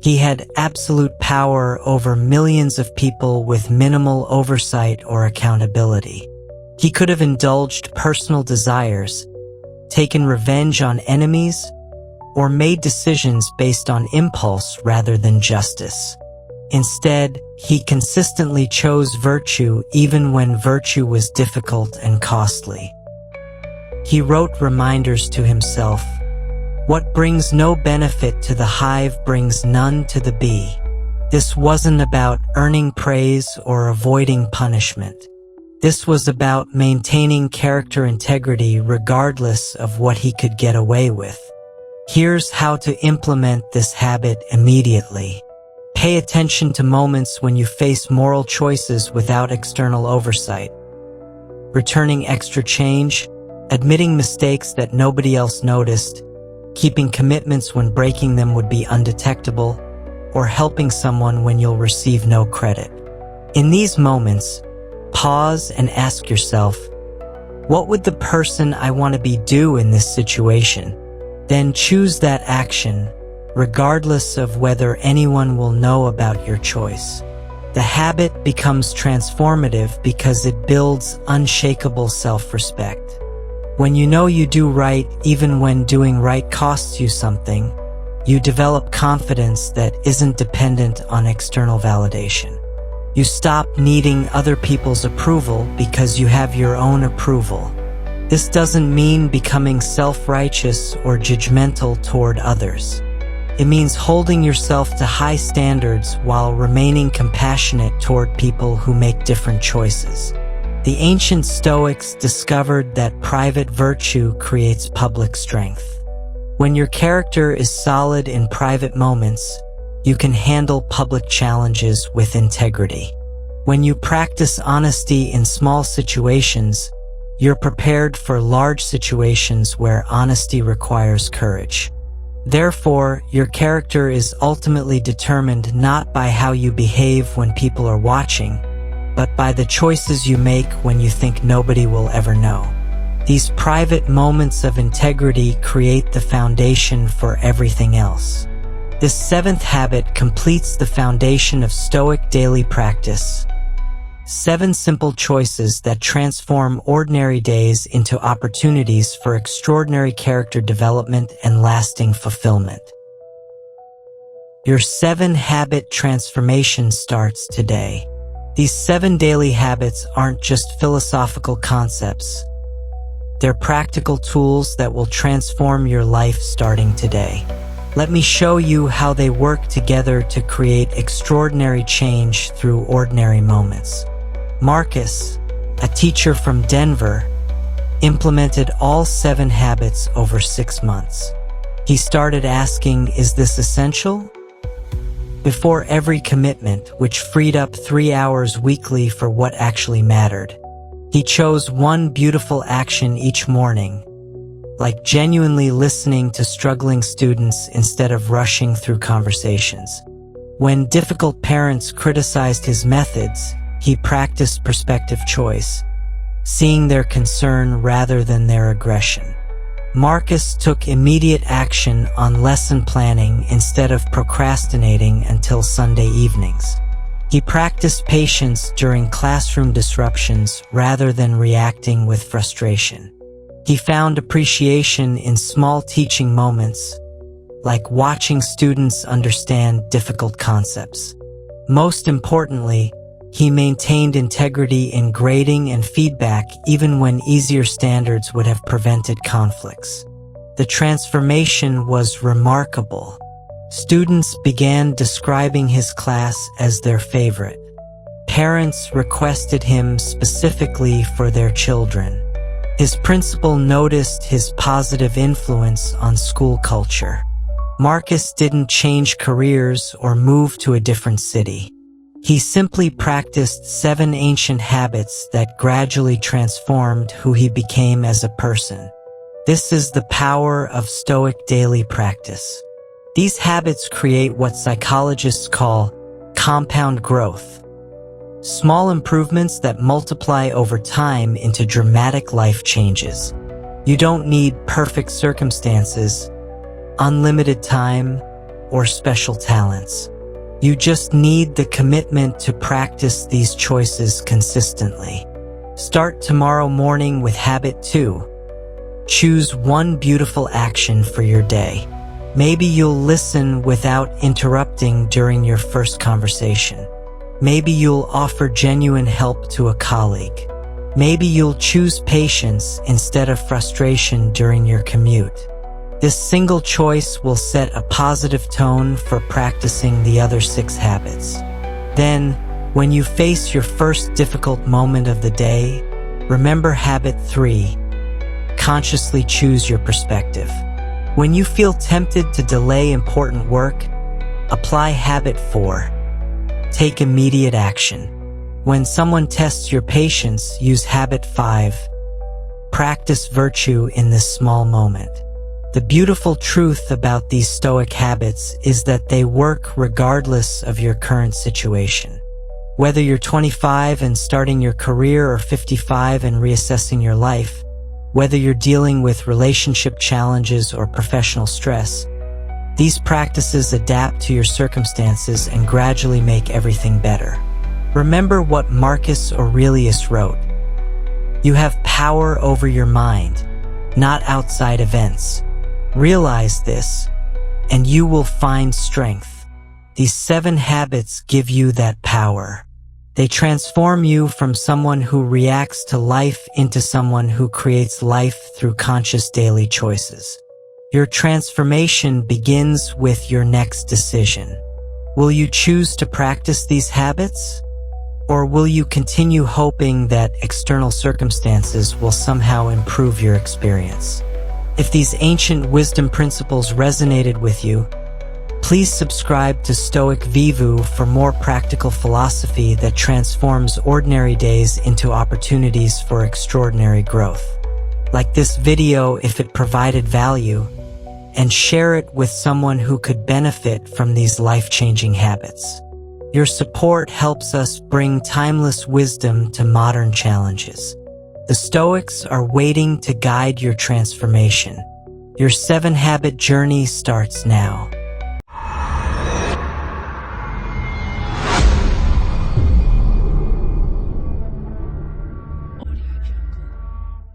He had absolute power over millions of people with minimal oversight or accountability. He could have indulged personal desires, taken revenge on enemies, or made decisions based on impulse rather than justice. Instead, he consistently chose virtue even when virtue was difficult and costly. He wrote reminders to himself, "What brings no benefit to the hive brings none to the bee." This wasn't about earning praise or avoiding punishment. This was about maintaining character integrity regardless of what he could get away with. Here's how to implement this habit immediately. Pay attention to moments when you face moral choices without external oversight. Returning extra change, admitting mistakes that nobody else noticed, keeping commitments when breaking them would be undetectable, or helping someone when you'll receive no credit. In these moments, pause and ask yourself, what would the person I want to be do in this situation? Then choose that action, regardless of whether anyone will know about your choice. The habit becomes transformative because it builds unshakable self-respect. When you know you do right even when doing right costs you something, you develop confidence that isn't dependent on external validation. You stop needing other people's approval because you have your own approval. This doesn't mean becoming self-righteous or judgmental toward others. It means holding yourself to high standards while remaining compassionate toward people who make different choices. The ancient Stoics discovered that private virtue creates public strength. When your character is solid in private moments, you can handle public challenges with integrity. When you practice honesty in small situations, you're prepared for large situations where honesty requires courage. Therefore, your character is ultimately determined not by how you behave when people are watching, but by the choices you make when you think nobody will ever know. These private moments of integrity create the foundation for everything else. This seventh habit completes the foundation of Stoic daily practice. 7 simple choices that transform ordinary days into opportunities for extraordinary character development and lasting fulfillment. Your 7 habit transformation starts today. These 7 daily habits aren't just philosophical concepts. They're practical tools that will transform your life starting today. Let me show you how they work together to create extraordinary change through ordinary moments. Marcus, a teacher from Denver, implemented all 7 habits over 6 months. He started asking, "Is this essential?" before every commitment, which freed up 3 hours weekly for what actually mattered. He chose one beautiful action each morning, like genuinely listening to struggling students instead of rushing through conversations. When difficult parents criticized his methods, he practiced perspective choice, seeing their concern rather than their aggression. Marcus took immediate action on lesson planning instead of procrastinating until Sunday evenings. He practiced patience during classroom disruptions rather than reacting with frustration. He found appreciation in small teaching moments, like watching students understand difficult concepts. Most importantly, he maintained integrity in grading and feedback even when easier standards would have prevented conflicts. The transformation was remarkable. Students began describing his class as their favorite. Parents requested him specifically for their children. His principal noticed his positive influence on school culture. Marcus didn't change careers or move to a different city. He simply practiced 7 ancient habits that gradually transformed who he became as a person. This is the power of Stoic daily practice. These habits create what psychologists call compound growth. Small improvements that multiply over time into dramatic life changes. You don't need perfect circumstances, unlimited time, or special talents. You just need the commitment to practice these choices consistently. Start tomorrow morning with habit 2. Choose one beautiful action for your day. Maybe you'll listen without interrupting during your first conversation. Maybe you'll offer genuine help to a colleague. Maybe you'll choose patience instead of frustration during your commute. This single choice will set a positive tone for practicing the other 6 habits. Then, when you face your first difficult moment of the day, remember habit 3. Consciously choose your perspective. When you feel tempted to delay important work, apply habit 4. Take immediate action. When someone tests your patience, use habit 5. Practice virtue in this small moment. The beautiful truth about these Stoic habits is that they work regardless of your current situation. Whether you're 25 and starting your career or 55 and reassessing your life, whether you're dealing with relationship challenges or professional stress, these practices adapt to your circumstances and gradually make everything better. Remember what Marcus Aurelius wrote: "You have power over your mind, not outside events. Realize this, and you will find strength." These 7 habits give you that power. They transform you from someone who reacts to life into someone who creates life through conscious daily choices. Your transformation begins with your next decision. Will you choose to practice these habits? Or will you continue hoping that external circumstances will somehow improve your experience? If these ancient wisdom principles resonated with you, please subscribe to Stoic Vivu for more practical philosophy that transforms ordinary days into opportunities for extraordinary growth. Like this video if it provided value, and share it with someone who could benefit from these life-changing habits. Your support helps us bring timeless wisdom to modern challenges. The Stoics are waiting to guide your transformation. Your 7-habit journey starts now.